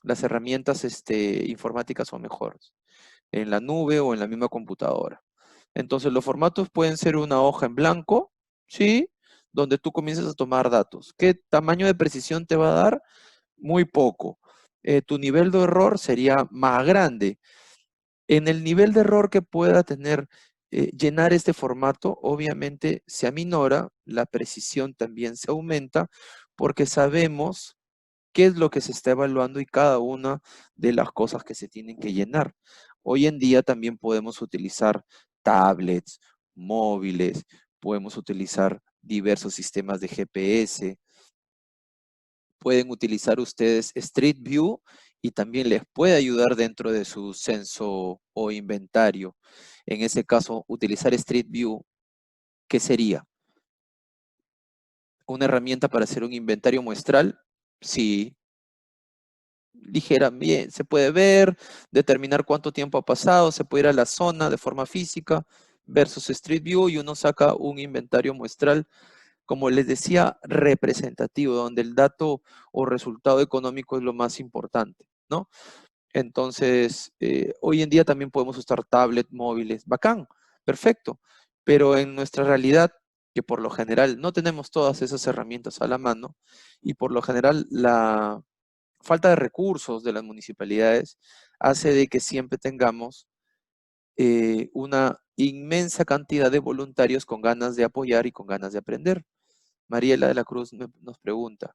las herramientas informáticas son mejores, en la nube o en la misma computadora. Entonces, los formatos pueden ser una hoja en blanco, ¿sí? Donde tú comienzas a tomar datos. ¿Qué tamaño de precisión te va a dar? Muy poco. Tu nivel de error sería más grande. En el nivel de error que pueda tener llenar este formato, obviamente se aminora, la precisión también se aumenta, porque sabemos qué es lo que se está evaluando y cada una de las cosas que se tienen que llenar. Hoy en día también podemos utilizar tablets, móviles, podemos utilizar diversos sistemas de GPS, pueden utilizar ustedes Street View y también les puede ayudar dentro de su censo o inventario. En ese caso, utilizar Street View, ¿qué sería? ¿Una herramienta para hacer un inventario muestral? Sí, ligera, bien, se puede ver, determinar cuánto tiempo ha pasado, se puede ir a la zona de forma física versus Street View y uno saca un inventario muestral, como les decía, representativo, donde el dato o resultado económico es lo más importante, ¿no? Entonces, hoy en día también podemos usar tablet, móviles, bacán, perfecto, pero en nuestra realidad, que por lo general no tenemos todas esas herramientas a la mano y por lo general la falta de recursos de las municipalidades hace de que siempre tengamos una inmensa cantidad de voluntarios con ganas de apoyar y con ganas de aprender. Mariela de la Cruz nos pregunta,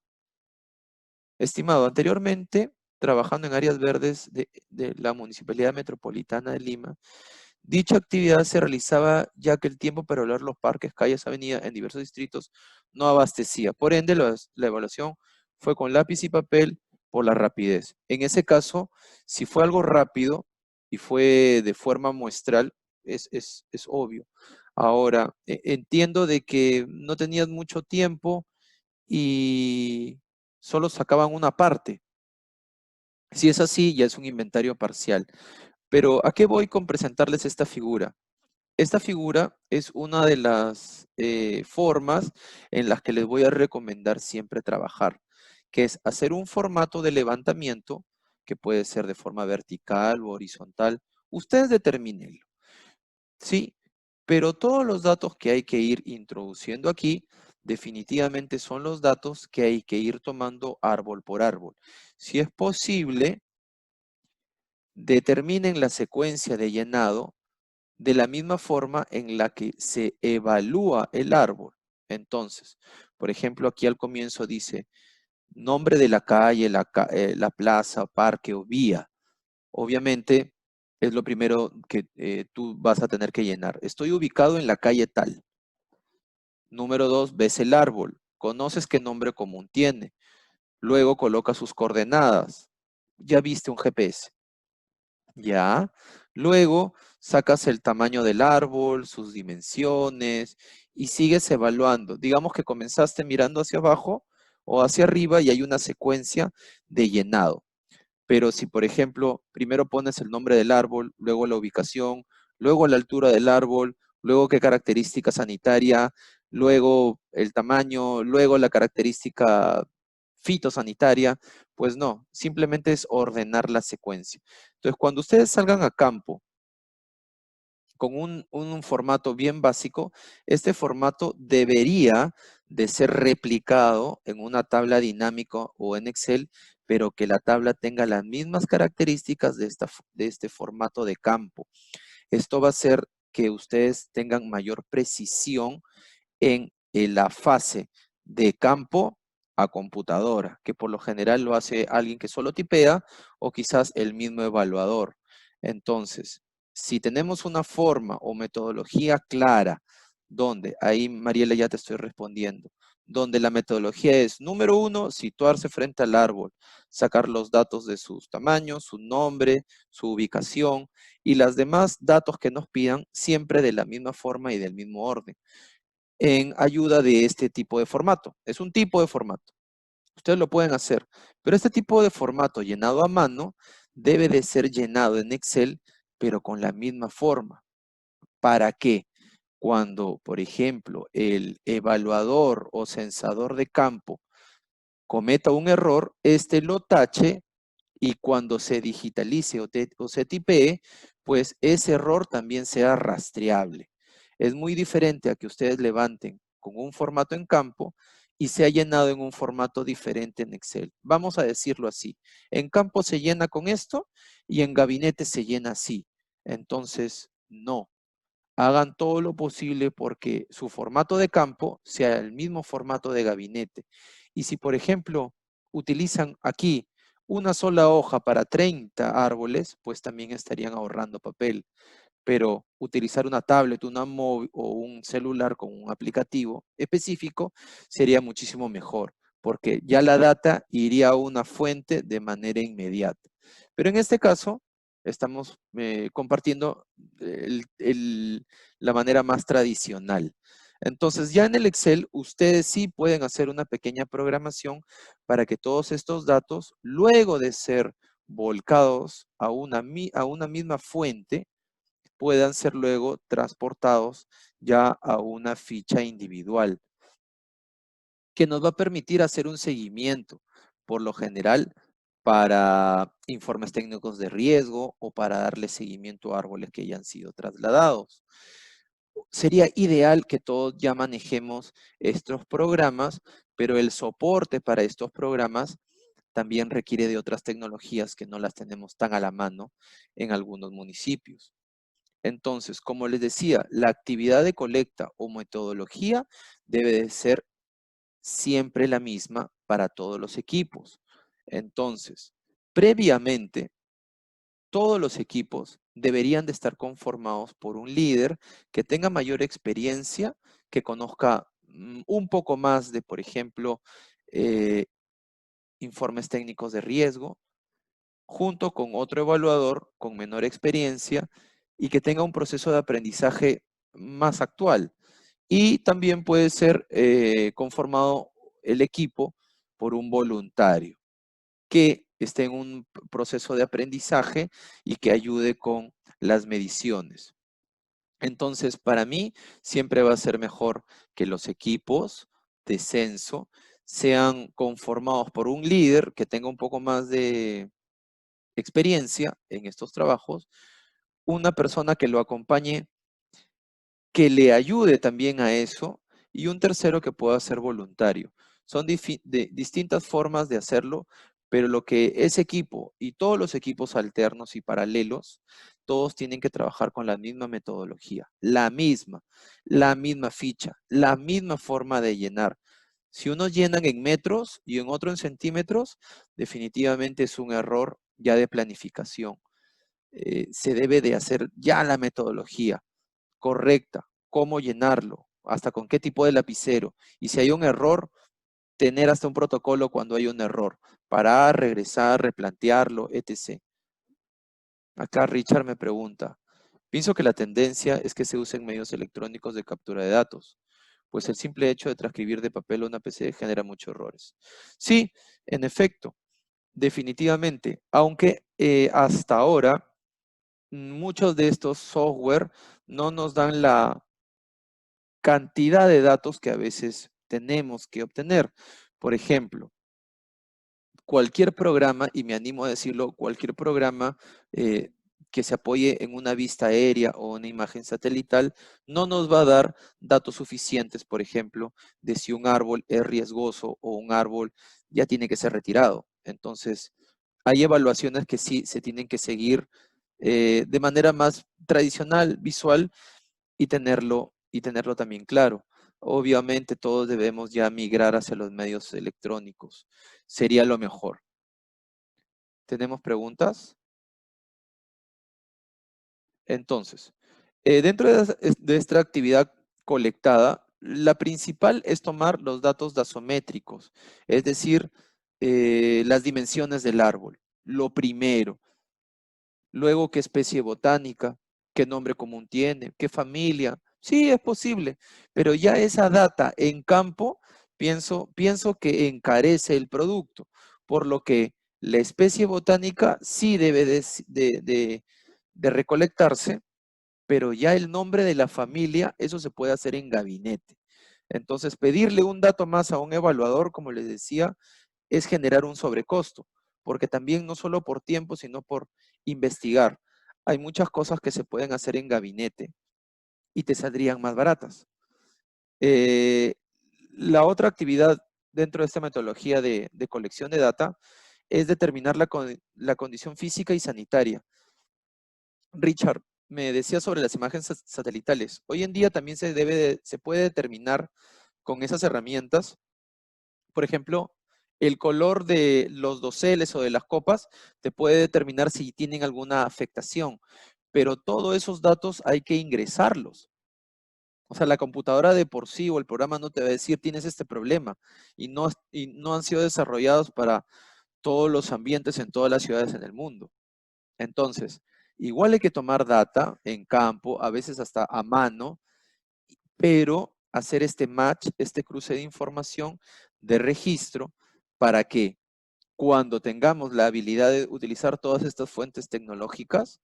estimado, anteriormente, trabajando en áreas verdes de la Municipalidad Metropolitana de Lima, dicha actividad se realizaba ya que el tiempo para evaluar los parques, calles, avenidas en diversos distritos no abastecía. Por ende, la evaluación fue con lápiz y papel por la rapidez. En ese caso, si fue algo rápido y fue de forma muestral, es obvio. Ahora, entiendo de que no tenías mucho tiempo y solo sacaban una parte. Si es así, ya es un inventario parcial. Pero ¿a qué voy con presentarles esta figura? Esta figura es una de las formas en las que les voy a recomendar siempre trabajar, que es hacer un formato de levantamiento, que puede ser de forma vertical o horizontal. Ustedes determinenlo, ¿sí? Pero todos los datos que hay que ir introduciendo aquí, definitivamente son los datos que hay que ir tomando árbol por árbol. Si es posible, determinen la secuencia de llenado de la misma forma en la que se evalúa el árbol. Entonces, por ejemplo, aquí al comienzo dice nombre de la calle, la plaza, parque o vía. Obviamente es lo primero que tú vas a tener que llenar. Estoy ubicado en la calle tal. Número 2, ves el árbol. Conoces qué nombre común tiene. Luego coloca sus coordenadas. Ya viste un GPS. Ya. Luego sacas el tamaño del árbol, sus dimensiones y sigues evaluando. Digamos que comenzaste mirando hacia abajo o hacia arriba y hay una secuencia de llenado. Pero si, por ejemplo, primero pones el nombre del árbol, luego la ubicación, luego la altura del árbol, luego qué característica sanitaria, luego el tamaño, luego la característica fitosanitaria, pues no, simplemente es ordenar la secuencia. Entonces, cuando ustedes salgan a campo con un formato bien básico, este formato debería de ser replicado en una tabla dinámica o en Excel, pero que la tabla tenga las mismas características de este formato de campo. Esto va a hacer que ustedes tengan mayor precisión en la fase de campo a computadora, que por lo general lo hace alguien que solo tipea o quizás el mismo evaluador. Entonces, si tenemos una forma o metodología clara, donde, ahí Mariela ya te estoy respondiendo, donde la metodología es, número 1, situarse frente al árbol, sacar los datos de sus tamaños, su nombre, su ubicación y las demás datos que nos pidan siempre de la misma forma y del mismo orden en ayuda de este tipo de formato. Es un tipo de formato. Ustedes lo pueden hacer, pero este tipo de formato llenado a mano debe de ser llenado en Excel, pero con la misma forma. ¿Para qué? Cuando, por ejemplo, el evaluador o censador de campo cometa un error, este lo tache y cuando se digitalice o se tipee, pues ese error también sea rastreable. Es muy diferente a que ustedes levanten con un formato en campo y se ha llenado en un formato diferente en Excel. Vamos a decirlo así. En campo se llena con esto y en gabinete se llena así. Entonces, no. Hagan todo lo posible porque su formato de campo sea el mismo formato de gabinete. Y si, por ejemplo, utilizan aquí una sola hoja para 30 árboles, pues también estarían ahorrando papel. Pero utilizar una tablet, una móvil o un celular con un aplicativo específico sería muchísimo mejor, porque ya la data iría a una fuente de manera inmediata. Pero en este caso, estamos compartiendo la manera más tradicional. Entonces, ya en el Excel, ustedes sí pueden hacer una pequeña programación para que todos estos datos, luego de ser volcados a una misma fuente, puedan ser luego transportados ya a una ficha individual, que nos va a permitir hacer un seguimiento, por lo general, para informes técnicos de riesgo o para darle seguimiento a árboles que ya han sido trasladados. Sería ideal que todos ya manejemos estos programas, pero el soporte para estos programas también requiere de otras tecnologías que no las tenemos tan a la mano en algunos municipios. Entonces, como les decía, la actividad de colecta o metodología debe de ser siempre la misma para todos los equipos. Entonces, previamente, todos los equipos deberían de estar conformados por un líder que tenga mayor experiencia, que conozca un poco más de, por ejemplo, informes técnicos de riesgo, junto con otro evaluador con menor experiencia y que tenga un proceso de aprendizaje más actual. Y también puede ser conformado el equipo por un voluntario que esté en un proceso de aprendizaje y que ayude con las mediciones. Entonces, para mí, siempre va a ser mejor que los equipos de censo sean conformados por un líder que tenga un poco más de experiencia en estos trabajos, una persona que lo acompañe, que le ayude también a eso, y un tercero que pueda ser voluntario. Son distintas formas de hacerlo, pero lo que ese equipo y todos los equipos alternos y paralelos, todos tienen que trabajar con la misma metodología, la misma ficha, la misma forma de llenar. Si unos llenan en metros y en otro en centímetros, definitivamente es un error ya de planificación. Se debe de hacer ya la metodología correcta, cómo llenarlo, hasta con qué tipo de lapicero. Y si hay un error, tener hasta un protocolo cuando hay un error. Parar, regresar, replantearlo, etc. Acá Richard me pregunta, pienso que la tendencia es que se usen medios electrónicos de captura de datos, pues el simple hecho de transcribir de papel a una PC genera muchos errores. Sí, en efecto, definitivamente, aunque hasta ahora muchos de estos software no nos dan la cantidad de datos que a veces tenemos que obtener. Por ejemplo, cualquier programa, y me animo a decirlo, cualquier programa que se apoye en una vista aérea o una imagen satelital, no nos va a dar datos suficientes, por ejemplo, de si un árbol es riesgoso o un árbol ya tiene que ser retirado. Entonces, hay evaluaciones que sí se tienen que seguir de manera más tradicional, visual, y tenerlo también claro. Obviamente todos debemos ya migrar hacia los medios electrónicos. Sería lo mejor. ¿Tenemos preguntas? Entonces, dentro de esta actividad colectada, la principal es tomar los datos dasométricos, es decir, las dimensiones del árbol. Lo primero. Luego, ¿qué especie botánica? ¿Qué nombre común tiene? ¿Qué familia? Sí, es posible, pero ya esa data en campo, pienso que encarece el producto, por lo que la especie botánica sí debe de recolectarse, pero ya el nombre de la familia, eso se puede hacer en gabinete. Entonces, pedirle un dato más a un evaluador, como les decía, es generar un sobrecosto, porque también no solo por tiempo, sino por investigar. Hay muchas cosas que se pueden hacer en gabinete y te saldrían más baratas. Eh, la otra actividad dentro de esta metodología de colección de data es determinar la condición física y sanitaria. Richard, me decía sobre las imágenes satelitales. Hoy en día también se puede determinar con esas herramientas, por ejemplo, el color de los doseles o de las copas te puede determinar si tienen alguna afectación, pero todos esos datos hay que ingresarlos. O sea, la computadora de por sí o el programa no te va a decir tienes este problema y no han sido desarrollados para todos los ambientes en todas las ciudades en el mundo. Entonces, igual hay que tomar data en campo, a veces hasta a mano, pero hacer este match, este cruce de información de registro para que cuando tengamos la habilidad de utilizar todas estas fuentes tecnológicas,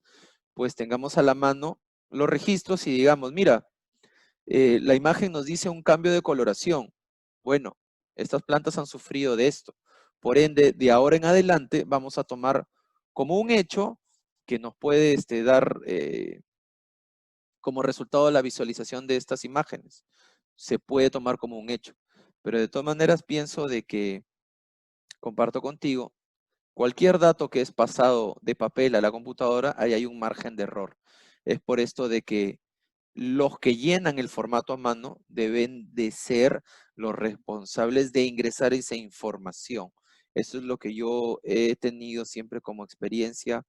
pues tengamos a la mano los registros y digamos, mira, la imagen nos dice un cambio de coloración. Bueno, estas plantas han sufrido de esto. Por ende, de ahora en adelante vamos a tomar como un hecho que nos puede dar como resultado de la visualización de estas imágenes. Se puede tomar como un hecho. Pero de todas maneras pienso de que, comparto contigo, cualquier dato que es pasado de papel a la computadora, ahí hay un margen de error. Es por esto de que los que llenan el formato a mano deben de ser los responsables de ingresar esa información. Eso es lo que yo he tenido siempre como experiencia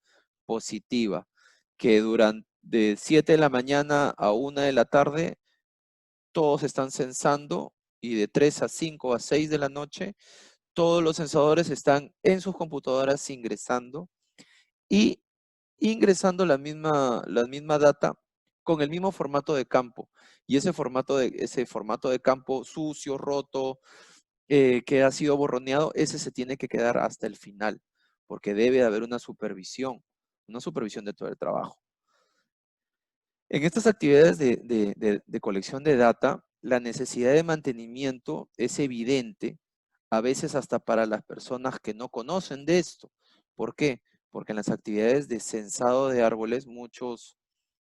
positiva, que durante de 7 de la mañana a 1 de la tarde, todos están censando y de 3 a 5 a 6 de la noche, todos los censadores están en sus computadoras ingresando y ingresando la misma data con el mismo formato de campo. Y ese formato de campo sucio, roto, que ha sido borroneado, ese se tiene que quedar hasta el final, porque debe haber una supervisión de todo el trabajo. En estas actividades de colección de data, la necesidad de mantenimiento es evidente, a veces hasta para las personas que no conocen de esto. ¿Por qué? Porque en las actividades de censado de árboles, muchos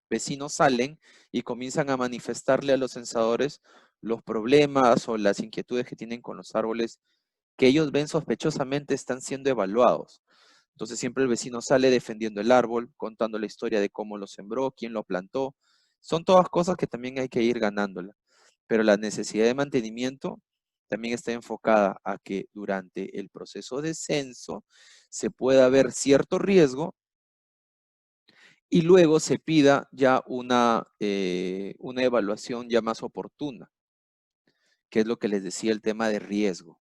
vecinos salen y comienzan a manifestarle a los censadores los problemas o las inquietudes que tienen con los árboles que ellos ven sospechosamente están siendo evaluados. Entonces siempre el vecino sale defendiendo el árbol, contando la historia de cómo lo sembró, quién lo plantó. Son todas cosas que también hay que ir ganándola. Pero la necesidad de mantenimiento también está enfocada a que durante el proceso de censo se pueda ver cierto riesgo y luego se pida ya una evaluación ya más oportuna, que es lo que les decía el tema de riesgo.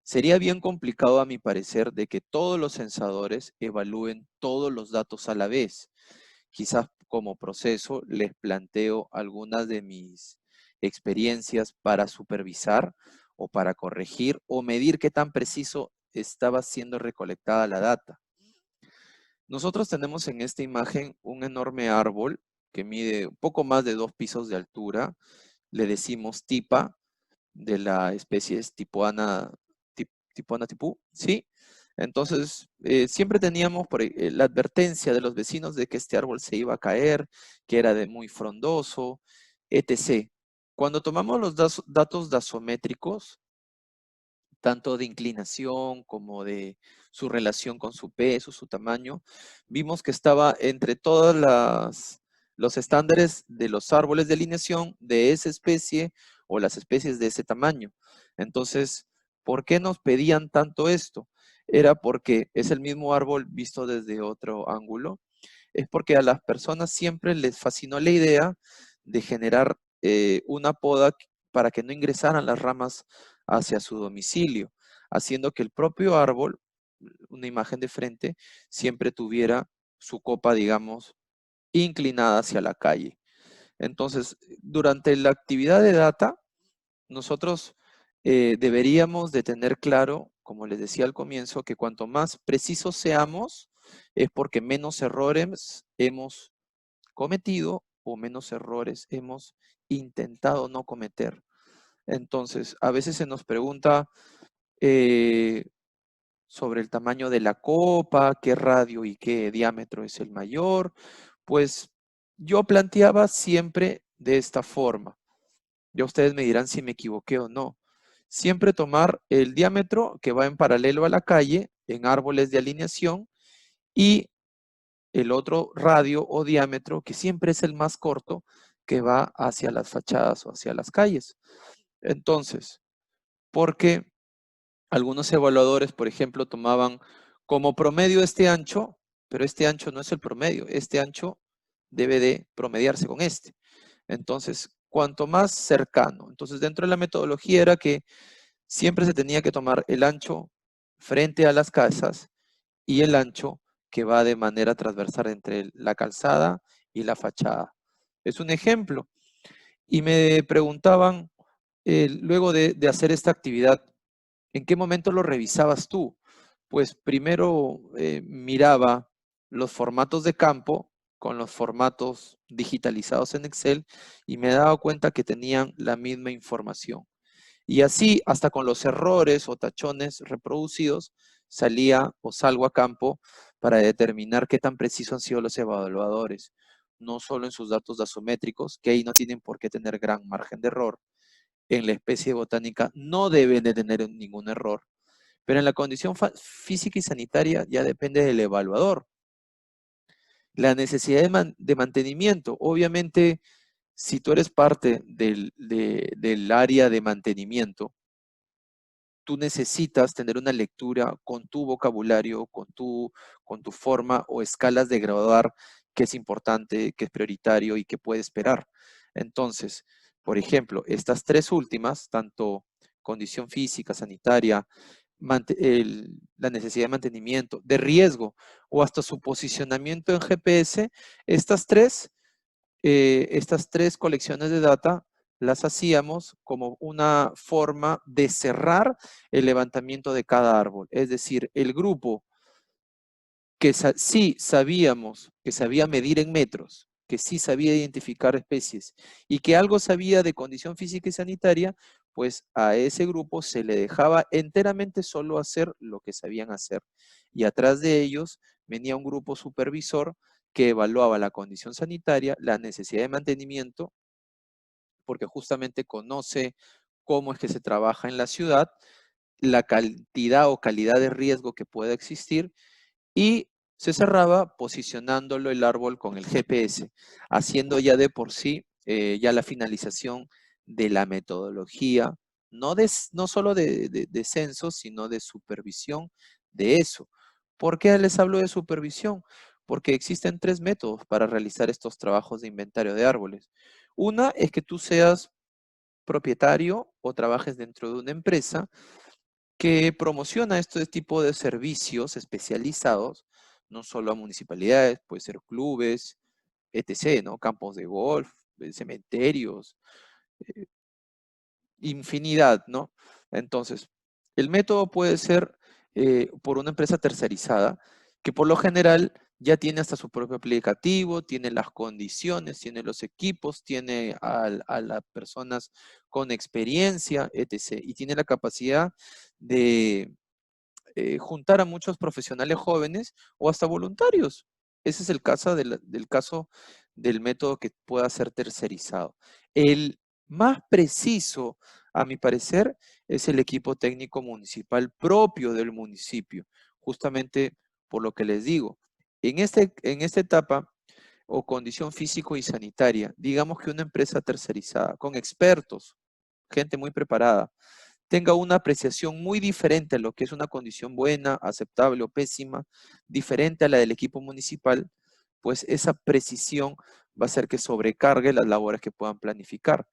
Sería bien complicado, a mi parecer, de que todos los censadores evalúen todos los datos a la vez. Quizás como proceso les planteo algunas de mis experiencias para supervisar o para corregir o medir qué tan preciso estaba siendo recolectada la data. Nosotros tenemos en esta imagen un enorme árbol que mide un poco más de 2 pisos de altura. Le decimos tipa, de la especie es Tipuana tipú, ¿sí? Entonces, siempre teníamos la advertencia de los vecinos de que este árbol se iba a caer, que era de muy frondoso, etc. Cuando tomamos los datos dasométricos, tanto de inclinación como de su relación con su peso, su tamaño, vimos que estaba entre los estándares de los árboles de alineación de esa especie o las especies de ese tamaño. Entonces, ¿por qué nos pedían tanto esto? Era porque es el mismo árbol visto desde otro ángulo. Es porque a las personas siempre les fascinó la idea de generar una poda para que no ingresaran las ramas hacia su domicilio, haciendo que el propio árbol, una imagen de frente, siempre tuviera su copa, digamos, inclinada hacia la calle. Entonces, durante la actividad de data, nosotros deberíamos de tener claro, como les decía al comienzo, que cuanto más precisos seamos, es porque menos errores hemos cometido o menos errores hemos intentado no cometer. Entonces, a veces se nos pregunta eh, sobre el tamaño de la copa, qué radio y qué diámetro es el mayor. Pues yo planteaba siempre de esta forma. Ya ustedes me dirán si me equivoqué o no. Siempre tomar el diámetro que va en paralelo a la calle en árboles de alineación y el otro radio o diámetro que siempre es el más corto que va hacia las fachadas o hacia las calles. Entonces, porque algunos evaluadores, por ejemplo, tomaban como promedio este ancho, pero este ancho no es el promedio, este ancho debe de promediarse con este. Entonces, cuanto más cercano. Entonces, dentro de la metodología era que siempre se tenía que tomar el ancho frente a las casas y el ancho que va de manera transversal entre la calzada y la fachada. Es un ejemplo. Y me preguntaban, luego de hacer esta actividad, ¿en qué momento lo revisabas tú? Pues primero miraba los formatos de campo con los formatos digitalizados en Excel y me daba cuenta que tenían la misma información. Y así, hasta con los errores o tachones reproducidos, salía o salgo a campo para determinar qué tan precisos han sido los evaluadores, no solo en sus datos dasométricos, que ahí no tienen por qué tener gran margen de error. En la especie botánica no deben de tener ningún error, pero en la condición física y sanitaria ya depende del evaluador. La necesidad de mantenimiento, obviamente, si tú eres parte del área de mantenimiento, tú necesitas tener una lectura con tu vocabulario, con tu forma o escalas de graduar que es importante, que es prioritario y que puede esperar. Entonces, por ejemplo, estas tres últimas, tanto condición física, sanitaria, la necesidad de mantenimiento, de riesgo o hasta su posicionamiento en GPS, estas tres colecciones de data las hacíamos como una forma de cerrar el levantamiento de cada árbol. Es decir, el grupo que sí sabíamos que sabía medir en metros, que sí sabía identificar especies y que algo sabía de condición física y sanitaria, pues a ese grupo se le dejaba enteramente solo hacer lo que sabían hacer. Y atrás de ellos venía un grupo supervisor que evaluaba la condición sanitaria, la necesidad de mantenimiento, porque justamente conoce cómo es que se trabaja en la ciudad, la cantidad o calidad de riesgo que pueda existir y se cerraba posicionándolo el árbol con el GPS, haciendo ya de por sí ya la finalización de la metodología, no solo de censos, sino de supervisión de eso. ¿Por qué les hablo de supervisión? Porque existen tres métodos para realizar estos trabajos de inventario de árboles. Una es que tú seas propietario o trabajes dentro de una empresa que promociona este tipo de servicios especializados, no solo a municipalidades, puede ser clubes, etc., ¿no? Campos de golf, cementerios, eh, infinidad, ¿no? Entonces, el método puede ser por una empresa tercerizada, que por lo general ya tiene hasta su propio aplicativo, tiene las condiciones, tiene los equipos, tiene a las personas con experiencia, etc. Y tiene la capacidad de juntar a muchos profesionales jóvenes o hasta voluntarios. Ese es el caso del caso del método que pueda ser tercerizado. El más preciso, a mi parecer, es el equipo técnico municipal propio del municipio, justamente por lo que les digo. En esta etapa o condición físico y sanitaria, digamos que una empresa tercerizada, con expertos, gente muy preparada, tenga una apreciación muy diferente a lo que es una condición buena, aceptable o pésima, diferente a la del equipo municipal, pues esa precisión va a hacer que sobrecargue las labores que puedan planificar.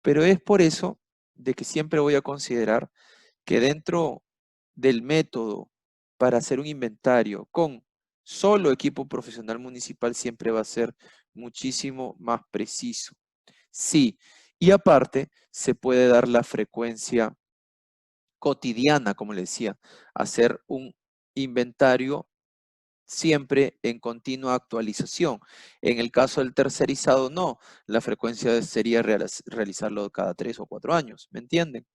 Pero es por eso de que siempre voy a considerar que dentro del método para hacer un inventario con solo equipo profesional municipal siempre va a ser muchísimo más preciso. Sí, y aparte se puede dar la frecuencia cotidiana, como le decía, hacer un inventario siempre en continua actualización. En el caso del tercerizado, no. La frecuencia sería realizarlo cada 3 o 4 años, ¿me entienden?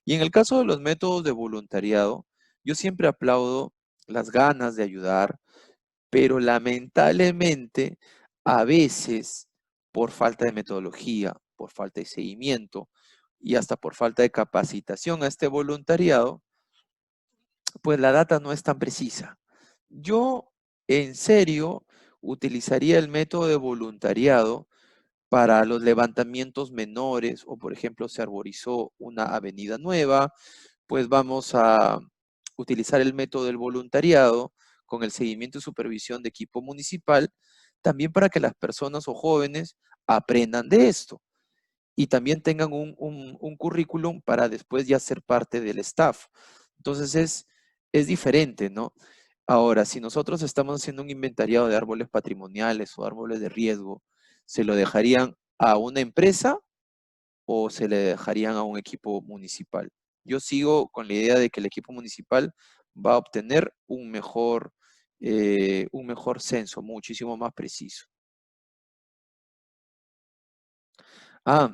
Y en el caso de los métodos de voluntariado, yo siempre aplaudo las ganas de ayudar, pero lamentablemente a veces por falta de metodología, por falta de seguimiento y hasta por falta de capacitación a este voluntariado, pues la data no es tan precisa. Yo, en serio, utilizaría el método de voluntariado para los levantamientos menores o, por ejemplo, se arborizó una avenida nueva, pues vamos a utilizar el método del voluntariado con el seguimiento y supervisión de equipo municipal, también para que las personas o jóvenes aprendan de esto y también tengan un currículum para después ya ser parte del staff. Entonces es diferente, ¿no? Ahora, si nosotros estamos haciendo un inventariado de árboles patrimoniales o árboles de riesgo, ¿se lo dejarían a una empresa o se le dejarían a un equipo municipal? Yo sigo con la idea de que el equipo municipal va a obtener un mejor censo, muchísimo más preciso.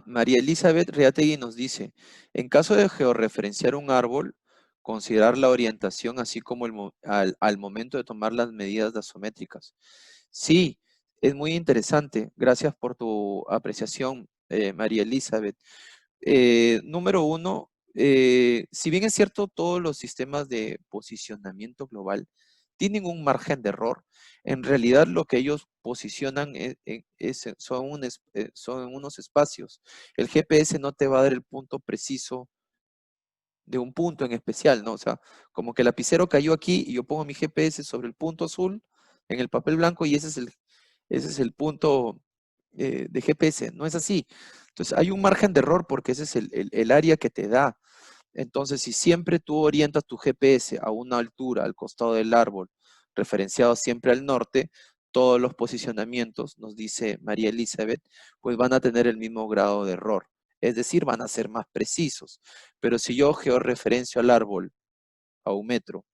María Elizabeth Reategui nos dice, en caso de georreferenciar un árbol, considerar la orientación así como al momento de tomar las medidas dasométricas. Sí, es muy interesante. Gracias por tu apreciación, María Elizabeth. Número uno, si bien es cierto, todos los sistemas de posicionamiento global tienen un margen de error, en realidad lo que ellos posicionan son unos espacios. El GPS no te va a dar el punto preciso de un punto en especial, ¿no? O sea, como que el lapicero cayó aquí y yo pongo mi GPS sobre el punto azul en el papel blanco y ese es el punto de GPS. No es así. Entonces, hay un margen de error porque ese es el área que te da. Entonces, si siempre tú orientas tu GPS a una altura al costado del árbol, referenciado siempre al norte, todos los posicionamientos, nos dice María Elizabeth, pues van a tener el mismo grado de error. Es decir, van a ser más precisos. Pero si yo georreferencio al árbol a 1 metro,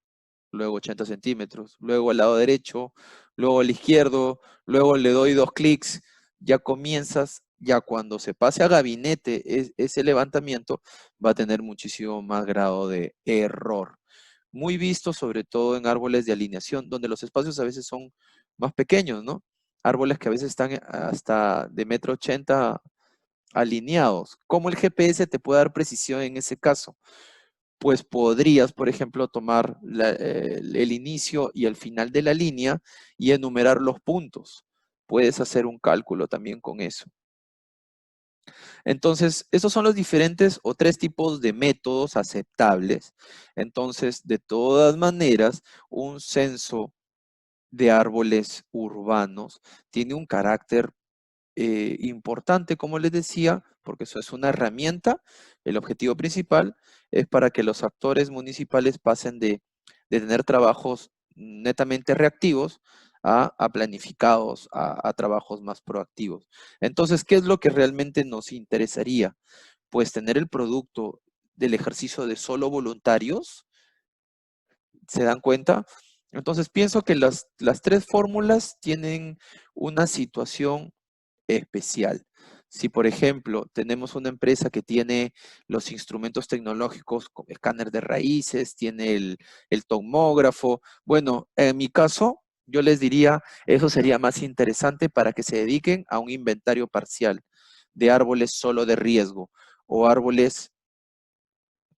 luego 80 centímetros, luego al lado derecho, luego al izquierdo, luego le doy 2 clics, ya comienzas, ya cuando se pase a gabinete ese levantamiento, va a tener muchísimo más grado de error. Muy visto sobre todo en árboles de alineación, donde los espacios a veces son más pequeños, ¿no? Árboles que a veces están hasta de 1,80 m alineados. ¿Cómo el GPS te puede dar precisión en ese caso? Pues podrías, por ejemplo, tomar el inicio y el final de la línea y enumerar los puntos. Puedes hacer un cálculo también con eso. Entonces, esos son los diferentes o 3 tipos de métodos aceptables. Entonces, de todas maneras, un censo de árboles urbanos tiene un carácter importante, como les decía, porque eso es una herramienta. El objetivo principal es para que los actores municipales pasen de tener trabajos netamente reactivos a planificados, a trabajos más proactivos. Entonces, ¿qué es lo que realmente nos interesaría? Pues tener el producto del ejercicio de solo voluntarios, ¿se dan cuenta? Entonces, pienso que las 3 fórmulas tienen una situación especial. Si, por ejemplo, tenemos una empresa que tiene los instrumentos tecnológicos como escáner de raíces, tiene el tomógrafo, bueno, en mi caso, yo les diría, eso sería más interesante para que se dediquen a un inventario parcial de árboles solo de riesgo o árboles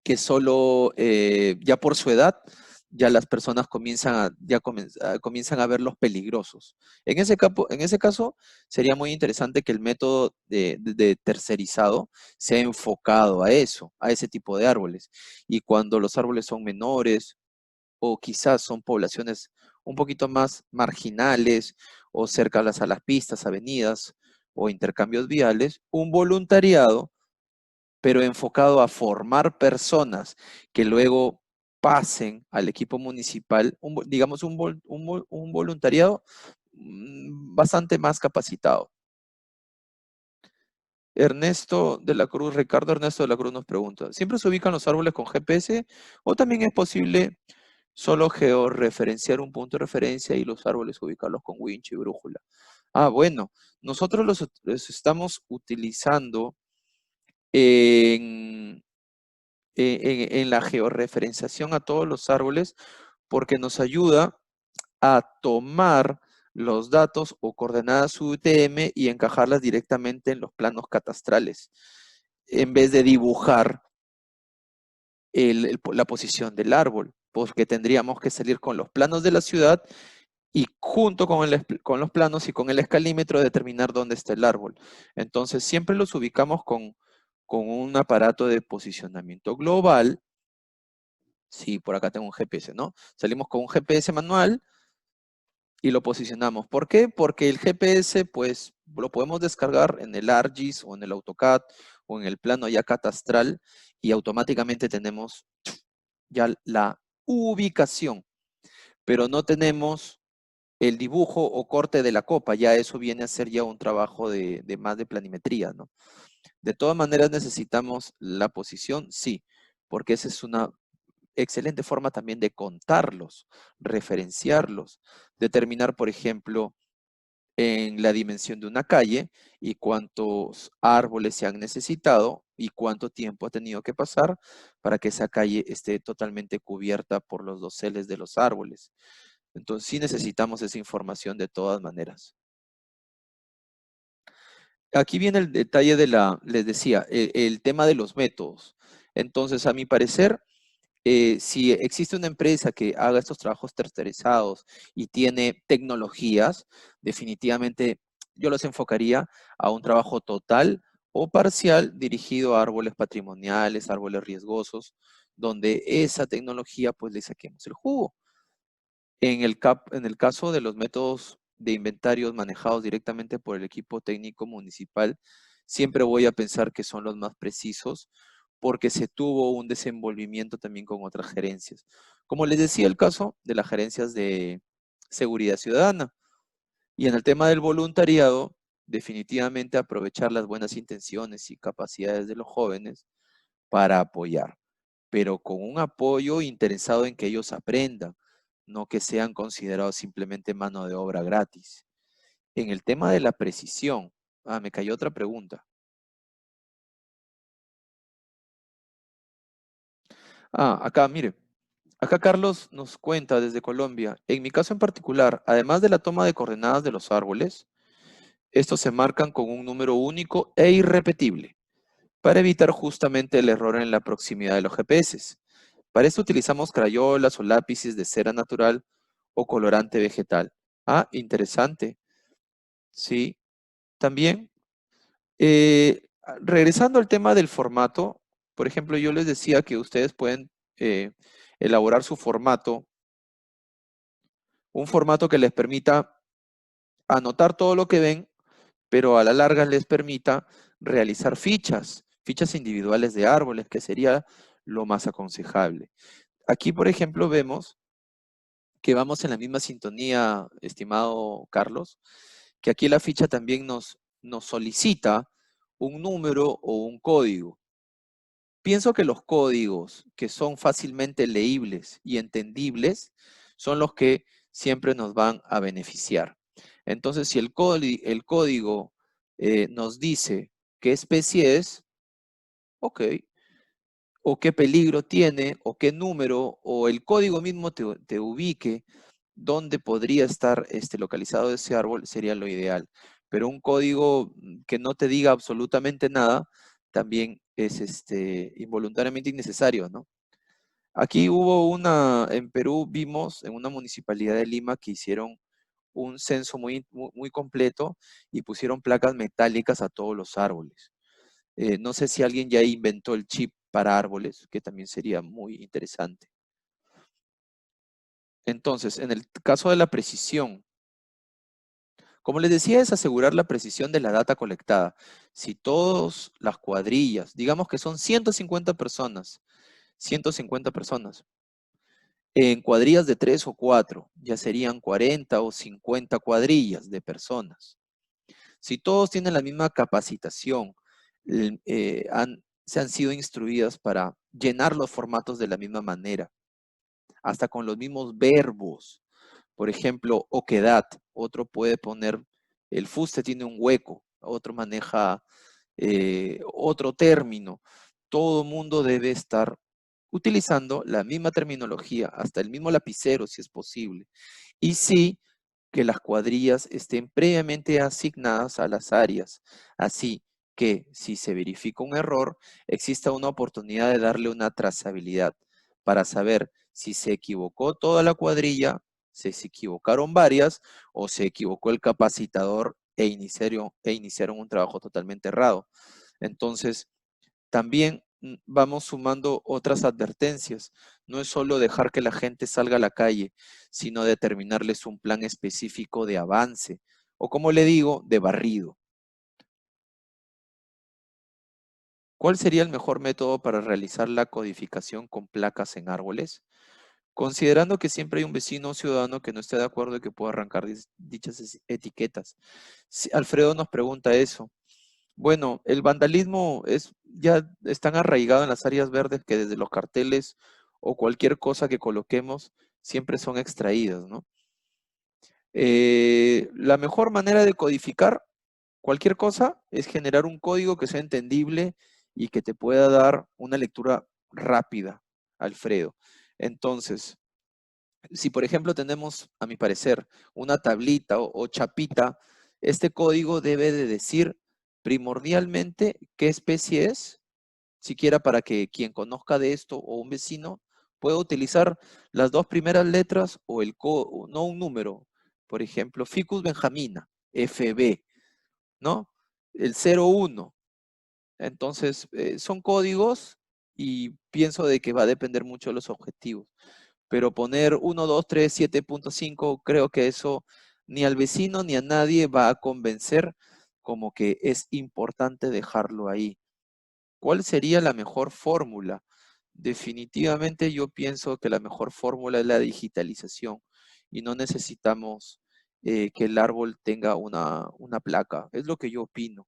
que solo ya por su edad, ya las personas comienzan a ver los peligrosos. En ese caso, sería muy interesante que el método de tercerizado sea enfocado a eso, a ese tipo de árboles. Y cuando los árboles son menores o quizás son poblaciones un poquito más marginales o cercanas a las pistas, avenidas o intercambios viales, un voluntariado pero enfocado a formar personas que luego pasen al equipo municipal, digamos un voluntariado bastante más capacitado. Ricardo Ernesto de la Cruz nos pregunta, ¿siempre se ubican los árboles con GPS o también es posible solo georreferenciar un punto de referencia y los árboles ubicarlos con winch y brújula? Ah, bueno, nosotros los estamos utilizando en en la georreferenciación a todos los árboles porque nos ayuda a tomar los datos o coordenadas UTM y encajarlas directamente en los planos catastrales, en vez de dibujar la posición del árbol, porque tendríamos que salir con los planos de la ciudad y junto con los planos y con el escalímetro determinar dónde está el árbol. Entonces siempre los ubicamos con un aparato de posicionamiento global. Sí, por acá tengo un GPS, ¿no? Salimos con un GPS manual y lo posicionamos. ¿Por qué? Porque el GPS, pues, lo podemos descargar en el ArcGIS o en el AutoCAD o en el plano ya catastral y automáticamente tenemos ya la ubicación, pero no tenemos el dibujo o corte de la copa. Ya eso viene a ser ya un trabajo de más de planimetría, ¿no? De todas maneras necesitamos la posición, sí, porque esa es una excelente forma también de contarlos, referenciarlos, determinar, por ejemplo, en la dimensión de una calle y cuántos árboles se han necesitado y cuánto tiempo ha tenido que pasar para que esa calle esté totalmente cubierta por los doseles de los árboles. Entonces sí necesitamos esa información de todas maneras. Aquí viene el detalle les decía, el tema de los métodos. Entonces, a mi parecer, si existe una empresa que haga estos trabajos tercerizados y tiene tecnologías, definitivamente yo los enfocaría a un trabajo total o parcial dirigido a árboles patrimoniales, árboles riesgosos, donde esa tecnología pues le saquemos el jugo. En el caso de los métodos de inventarios manejados directamente por el equipo técnico municipal, siempre voy a pensar que son los más precisos porque se tuvo un desenvolvimiento también con otras gerencias. Como les decía, el caso de las gerencias de seguridad ciudadana. Y en el tema del voluntariado, definitivamente aprovechar las buenas intenciones y capacidades de los jóvenes para apoyar, pero con un apoyo interesado en que ellos aprendan, no que sean considerados simplemente mano de obra gratis. En el tema de la precisión, me cayó otra pregunta. Acá, mire, acá Carlos nos cuenta desde Colombia, en mi caso en particular, además de la toma de coordenadas de los árboles, estos se marcan con un número único e irrepetible para evitar justamente el error en la proximidad de los GPS. Para esto utilizamos crayolas o lápices de cera natural o colorante vegetal. Interesante. Sí, también. Regresando al tema del formato, por ejemplo, yo les decía que ustedes pueden eh, elaborar su formato, un formato que les permita anotar todo lo que ven, pero a la larga les permita realizar fichas individuales de árboles, que sería lo más aconsejable. Aquí, por ejemplo, vemos que vamos en la misma sintonía, estimado Carlos, que aquí la ficha también nos solicita un número o un código. Pienso que los códigos que son fácilmente leíbles y entendibles son los que siempre nos van a beneficiar. Entonces, si el código nos dice qué especie es, ok, o qué peligro tiene, o qué número, o el código mismo te ubique dónde podría estar localizado ese árbol, sería lo ideal. Pero un código que no te diga absolutamente nada, también es involuntariamente innecesario, ¿no? Aquí hubo en Perú vimos en una municipalidad de Lima que hicieron un censo muy completo y pusieron placas metálicas a todos los árboles. No sé si alguien ya inventó el chip para árboles, que también sería muy interesante. Entonces, en el caso de la precisión, como les decía, es asegurar la precisión de la data colectada. Si todas las cuadrillas, digamos que son 150 personas, en cuadrillas de 3 o 4, ya serían 40 o 50 cuadrillas de personas. Si todos tienen la misma capacitación, se han sido instruidas para llenar los formatos de la misma manera, hasta con los mismos verbos. Por ejemplo, oquedad, otro puede poner, el fuste tiene un hueco, otro maneja otro término. Todo mundo debe estar utilizando la misma terminología, hasta el mismo lapicero si es posible. Y sí, que las cuadrillas estén previamente asignadas a las áreas. Así que si se verifica un error, exista una oportunidad de darle una trazabilidad para saber si se equivocó toda la cuadrilla, si se equivocaron varias o se equivocó el capacitador e iniciaron un trabajo totalmente errado. Entonces, también vamos sumando otras advertencias. No es solo dejar que la gente salga a la calle, sino determinarles un plan específico de avance o, como le digo, de barrido. ¿Cuál sería el mejor método para realizar la codificación con placas en árboles? Considerando que siempre hay un vecino o ciudadano que no esté de acuerdo y que pueda arrancar dichas etiquetas. Alfredo nos pregunta eso. Bueno, el vandalismo ya están arraigado en las áreas verdes que desde los carteles o cualquier cosa que coloquemos siempre son extraídas, ¿no? La mejor manera de codificar cualquier cosa es generar un código que sea entendible y que te pueda dar una lectura rápida, Alfredo. Entonces, si por ejemplo tenemos, a mi parecer, una tablita o chapita, este código debe de decir primordialmente qué especie es, siquiera para que quien conozca de esto o un vecino pueda utilizar las dos primeras letras o no un número, por ejemplo, Ficus benjamina, FB, ¿no? El 01. Entonces, son códigos y pienso de que va a depender mucho de los objetivos. Pero poner 1, 2, 3, 7.5, creo que eso ni al vecino ni a nadie va a convencer como que es importante dejarlo ahí. ¿Cuál sería la mejor fórmula? Definitivamente yo pienso que la mejor fórmula es la digitalización y no necesitamos que el árbol tenga una placa. Es lo que yo opino.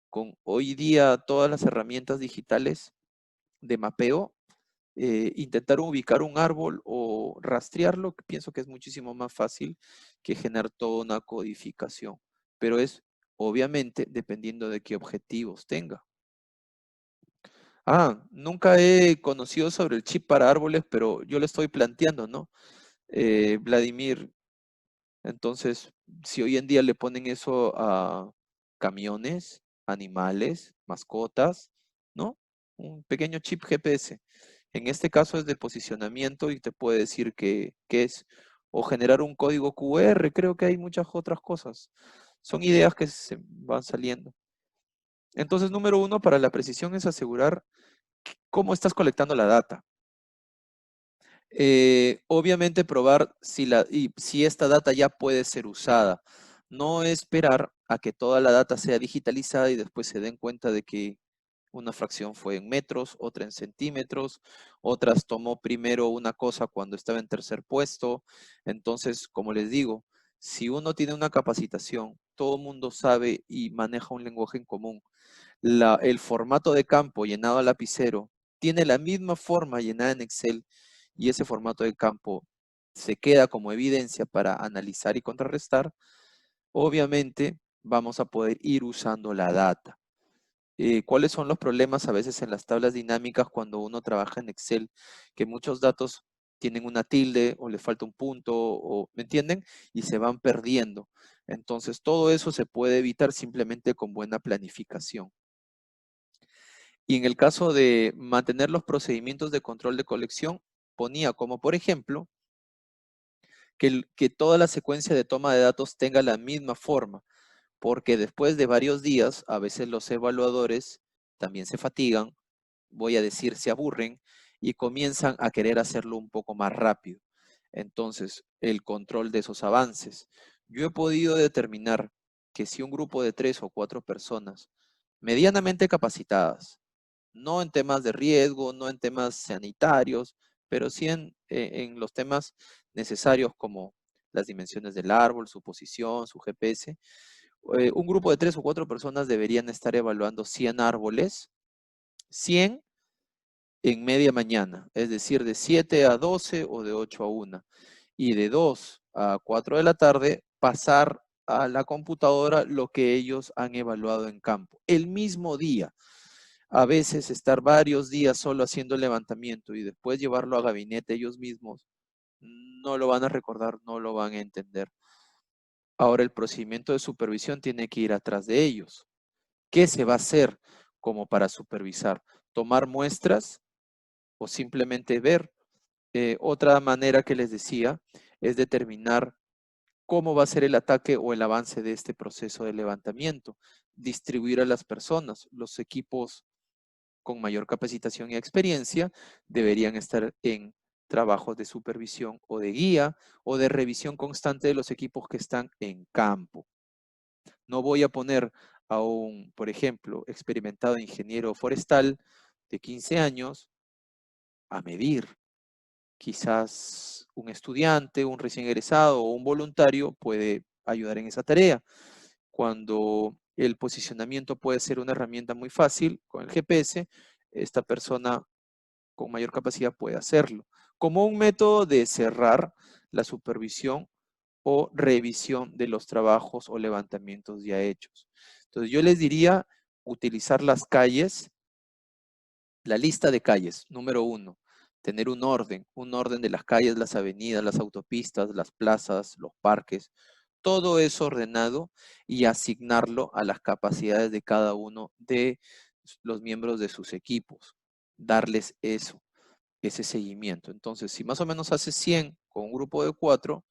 Con hoy día todas las herramientas digitales de mapeo, intentar ubicar un árbol o rastrearlo, pienso que es muchísimo más fácil que generar toda una codificación. Pero es obviamente dependiendo de qué objetivos tenga. Nunca he conocido sobre el chip para árboles, pero yo le estoy planteando, ¿no? Vladimir, entonces, si hoy en día le ponen eso a camiones, animales, mascotas, ¿no? Un pequeño chip GPS. En este caso es de posicionamiento y te puede decir qué es. O generar un código QR, creo que hay muchas otras cosas. Son ideas que se van saliendo. Entonces, número uno, para la precisión es asegurar cómo estás colectando la data. Obviamente probar si esta data ya puede ser usada. No esperar a que toda la data sea digitalizada y después se den cuenta de que una fracción fue en metros, otra en centímetros, otras tomó primero una cosa cuando estaba en tercer puesto. Entonces, como les digo, si uno tiene una capacitación, todo el mundo sabe y maneja un lenguaje en común. El formato de campo llenado a lapicero tiene la misma forma llenada en Excel y ese formato de campo se queda como evidencia para analizar y contrarrestar, obviamente vamos a poder ir usando la data. ¿Cuáles son los problemas a veces en las tablas dinámicas cuando uno trabaja en Excel? Que muchos datos tienen una tilde o le falta un punto, o, ¿me entienden? Y se van perdiendo. Entonces, todo eso se puede evitar simplemente con buena planificación. Y en el caso de mantener los procedimientos de control de colección, ponía como, por ejemplo, que toda la secuencia de toma de datos tenga la misma forma, porque después de varios días, a veces los evaluadores también se fatigan, voy a decir, se aburren y comienzan a querer hacerlo un poco más rápido. Entonces, el control de esos avances. Yo he podido determinar que si un grupo de 3 o 4 personas medianamente capacitadas, no en temas de riesgo, no en temas sanitarios, pero sí en los temas necesarios como las dimensiones del árbol, su posición, su GPS. Un grupo de 3 o 4 personas deberían estar evaluando 100 árboles, 100 en media mañana, es decir, de 7 a 12 o de 8 a 1. Y de 2 a 4 de la tarde pasar a la computadora lo que ellos han evaluado en campo. El mismo día. A veces estar varios días solo haciendo el levantamiento y después llevarlo a gabinete ellos mismos, no lo van a recordar, no lo van a entender. Ahora el procedimiento de supervisión tiene que ir atrás de ellos. ¿Qué se va a hacer como para supervisar? ¿Tomar muestras o simplemente ver? Otra manera que les decía es determinar cómo va a ser el ataque o el avance de este proceso de levantamiento. Distribuir a las personas, los equipos con mayor capacitación y experiencia deberían estar en trabajos de supervisión o de guía o de revisión constante de los equipos que están en campo. No voy a poner a un, por ejemplo, experimentado ingeniero forestal de 15 años a medir. Quizás un estudiante, un recién egresado o un voluntario puede ayudar en esa tarea. Cuando el posicionamiento puede ser una herramienta muy fácil con el GPS, esta persona con mayor capacidad puede hacerlo, como un método de cerrar la supervisión o revisión de los trabajos o levantamientos ya hechos. Entonces yo les diría utilizar las calles, la lista de calles, número uno, tener un orden de las calles, las avenidas, las autopistas, las plazas, los parques, todo eso ordenado y asignarlo a las capacidades de cada uno de los miembros de sus equipos, darles eso, ese seguimiento. Entonces, si más o menos hace 100 con un grupo de 4,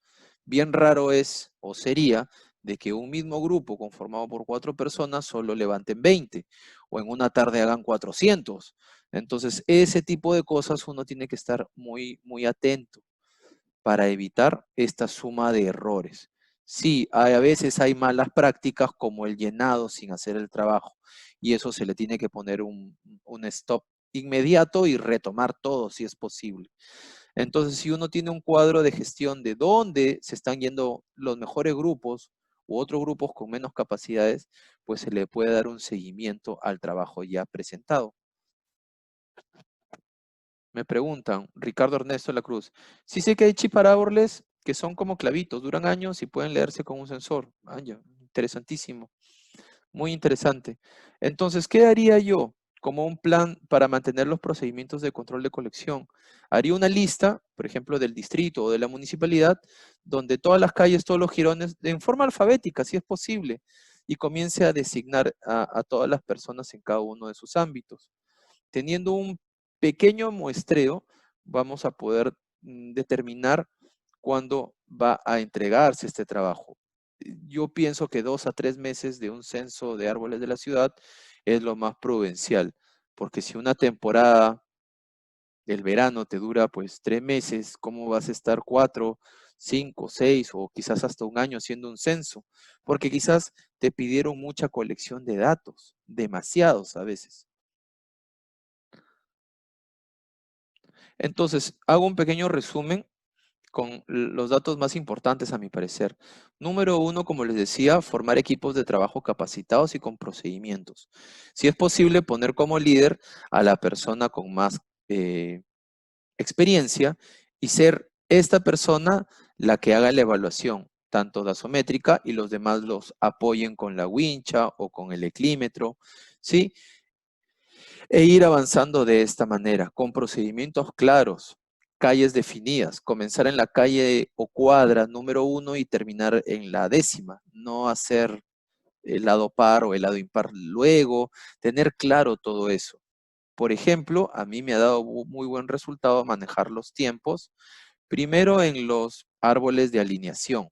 bien raro es o sería de que un mismo grupo conformado por 4 personas solo levanten 20 o en una tarde hagan 400. Entonces, ese tipo de cosas uno tiene que estar muy, muy atento para evitar esta suma de errores. Sí, a veces hay malas prácticas como el llenado sin hacer el trabajo y eso se le tiene que poner un stop inmediato y retomar todo si es posible. Entonces, si uno tiene un cuadro de gestión de dónde se están yendo los mejores grupos u otros grupos con menos capacidades, pues se le puede dar un seguimiento al trabajo ya presentado. Me preguntan, Ricardo Ernesto de la Cruz. Sí sé que hay chip árboles que son como clavitos, duran años y pueden leerse con un sensor. Ah, ya, interesantísimo, muy interesante. Entonces, ¿qué haría yo como un plan para mantener los procedimientos de control de colección? Haría una lista, por ejemplo, del distrito o de la municipalidad, donde todas las calles, todos los jirones, en forma alfabética, si es posible, y comience a designar a todas las personas en cada uno de sus ámbitos. Teniendo un pequeño muestreo, vamos a poder determinar cuándo va a entregarse este trabajo. Yo pienso que 2 a 3 meses de un censo de árboles de la ciudad es lo más prudencial, porque si una temporada del verano te dura pues 3 meses, ¿cómo vas a estar 4, 5, 6 o quizás hasta un año haciendo un censo? Porque quizás te pidieron mucha colección de datos, demasiados a veces. Entonces, hago un pequeño resumen con los datos más importantes a mi parecer. Número uno, como les decía, formar equipos de trabajo capacitados y con procedimientos. Si es posible, poner como líder a la persona con más experiencia y ser esta persona la que haga la evaluación, tanto dasométrica y los demás los apoyen con la wincha o con el eclímetro, ¿sí? E ir avanzando de esta manera, con procedimientos claros, calles definidas, comenzar en la calle o cuadra número 1 y terminar en la 10ª, no hacer el lado par o el lado impar luego, tener claro todo eso. Por ejemplo, a mí me ha dado muy buen resultado manejar los tiempos, primero en los árboles de alineación,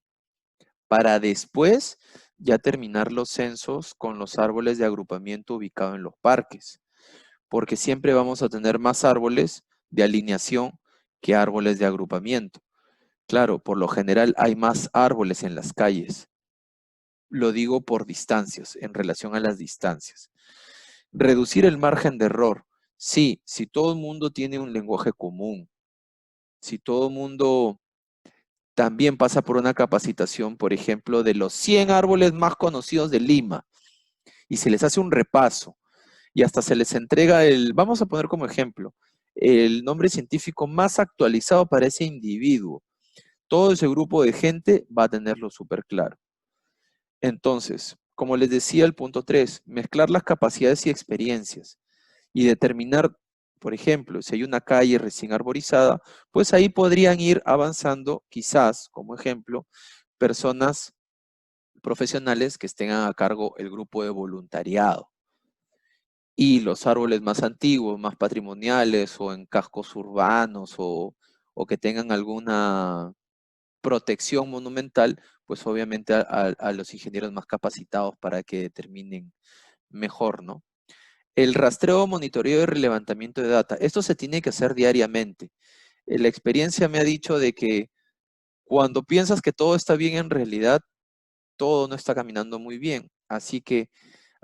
para después ya terminar los censos con los árboles de agrupamiento ubicados en los parques, porque siempre vamos a tener más árboles de alineación que árboles de agrupamiento. Claro, por lo general hay más árboles en las calles. Lo digo por distancias, en relación a las distancias. Reducir el margen de error. Sí, si todo el mundo tiene un lenguaje común, si todo el mundo también pasa por una capacitación, por ejemplo, de los 100 árboles más conocidos de Lima, y se les hace un repaso, y hasta se les entrega vamos a poner como ejemplo, el nombre científico más actualizado para ese individuo. Todo ese grupo de gente va a tenerlo súper claro. Entonces, como les decía, el punto 3, mezclar las capacidades y experiencias y determinar, por ejemplo, si hay una calle recién arborizada, pues ahí podrían ir avanzando, quizás, como ejemplo, personas profesionales que estén a cargo el grupo de voluntariado. Y los árboles más antiguos, más patrimoniales o en cascos urbanos o que tengan alguna protección monumental, pues obviamente a los ingenieros más capacitados para que determinen mejor, ¿no? El rastreo, monitoreo y relevantamiento de data. Esto se tiene que hacer diariamente. La experiencia me ha dicho de que cuando piensas que todo está bien, en realidad todo no está caminando muy bien. Así que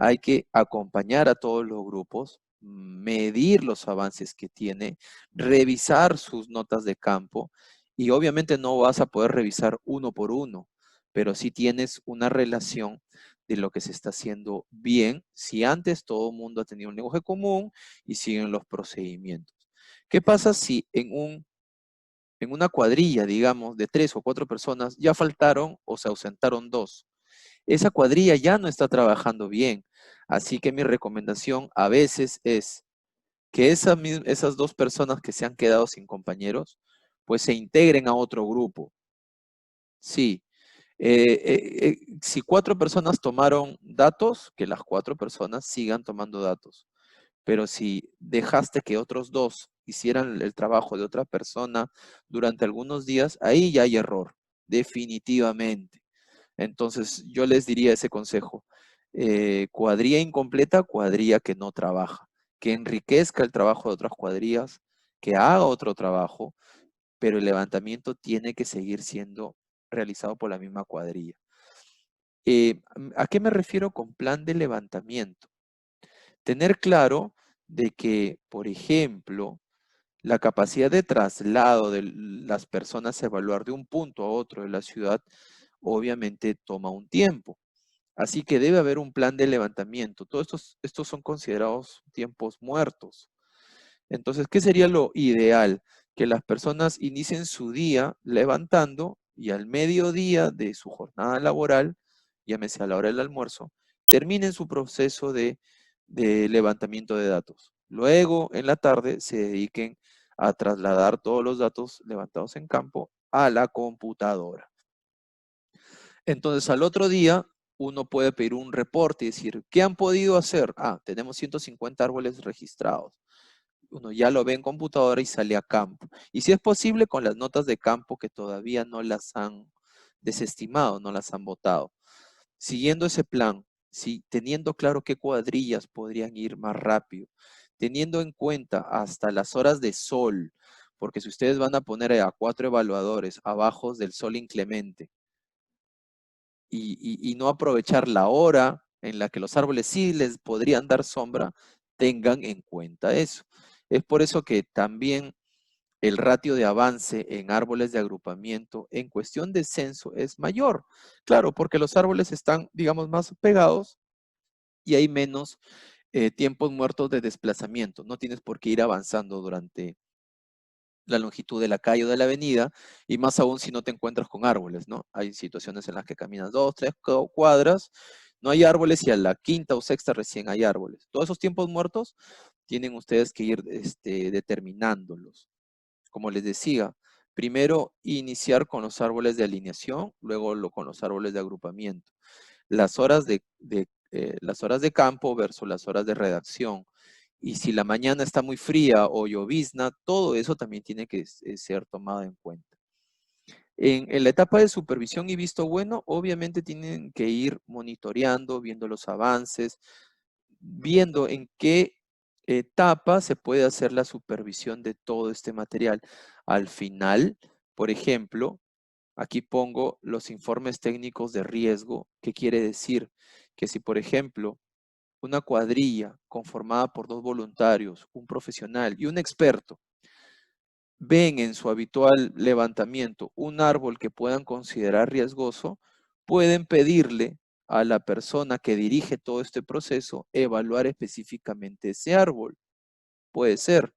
hay que acompañar a todos los grupos, medir los avances que tiene, revisar sus notas de campo y obviamente no vas a poder revisar uno por uno, pero sí tienes una relación de lo que se está haciendo bien si antes todo el mundo ha tenido un lenguaje común y siguen los procedimientos. ¿Qué pasa si en una cuadrilla, digamos, de 3 o 4 personas ya faltaron o se ausentaron dos? Esa cuadrilla ya no está trabajando bien. Así que mi recomendación a veces es que esas 2 personas que se han quedado sin compañeros, pues se integren a otro grupo. Sí. Si 4 personas tomaron datos, que las 4 personas sigan tomando datos. Pero si dejaste que otros 2 hicieran el trabajo de otra persona durante algunos días, ahí ya hay error, definitivamente. Entonces, yo les diría ese consejo. Cuadrilla incompleta, cuadrilla que no trabaja. Que enriquezca el trabajo de otras cuadrillas, que haga otro trabajo, pero el levantamiento tiene que seguir siendo realizado por la misma cuadrilla. ¿A qué me refiero con plan de levantamiento? Tener claro de que, por ejemplo, la capacidad de traslado de las personas a evaluar de un punto a otro de la ciudad obviamente toma un tiempo. Así que debe haber un plan de levantamiento. Todos estos son considerados tiempos muertos. Entonces, ¿qué sería lo ideal? Que las personas inicien su día levantando y al mediodía de su jornada laboral, llámese a la hora del almuerzo, terminen su proceso de levantamiento de datos. Luego, en la tarde, se dediquen a trasladar todos los datos levantados en campo a la computadora. Entonces, al otro día, uno puede pedir un reporte y decir, ¿qué han podido hacer? Ah, tenemos 150 árboles registrados. Uno ya lo ve en computadora y sale a campo. Y si es posible, con las notas de campo que todavía no las han desestimado, no las han votado. Siguiendo ese plan, sí, teniendo claro qué cuadrillas podrían ir más rápido, teniendo en cuenta hasta las horas de sol, porque si ustedes van a poner a 4 evaluadores abajo del sol inclemente, y no aprovechar la hora en la que los árboles sí les podrían dar sombra, tengan en cuenta eso. Es por eso que también el ratio de avance en árboles de agrupamiento en cuestión de censo es mayor. Claro, porque los árboles están, digamos, más pegados y hay menos tiempos muertos de desplazamiento. No tienes por qué ir avanzando durante la longitud de la calle o de la avenida, y más aún si no te encuentras con árboles, ¿no? Hay situaciones en las que caminas 2, 3 cuadras, no hay árboles y a la quinta o sexta recién hay árboles. Todos esos tiempos muertos tienen ustedes que ir determinándolos. Como les decía, primero iniciar con los árboles de alineación, luego con los árboles de agrupamiento. Las horas de campo versus las horas de redacción. Y si la mañana está muy fría o llovizna, todo eso también tiene que ser tomado en cuenta. En la etapa de supervisión y visto bueno, obviamente tienen que ir monitoreando, viendo los avances, viendo en qué etapa se puede hacer la supervisión de todo este material. Al final, por ejemplo, aquí pongo los informes técnicos de riesgo, que quiere decir que si, por ejemplo, una cuadrilla conformada por 2 voluntarios, un profesional y un experto, ven en su habitual levantamiento un árbol que puedan considerar riesgoso, pueden pedirle a la persona que dirige todo este proceso evaluar específicamente ese árbol. Puede ser.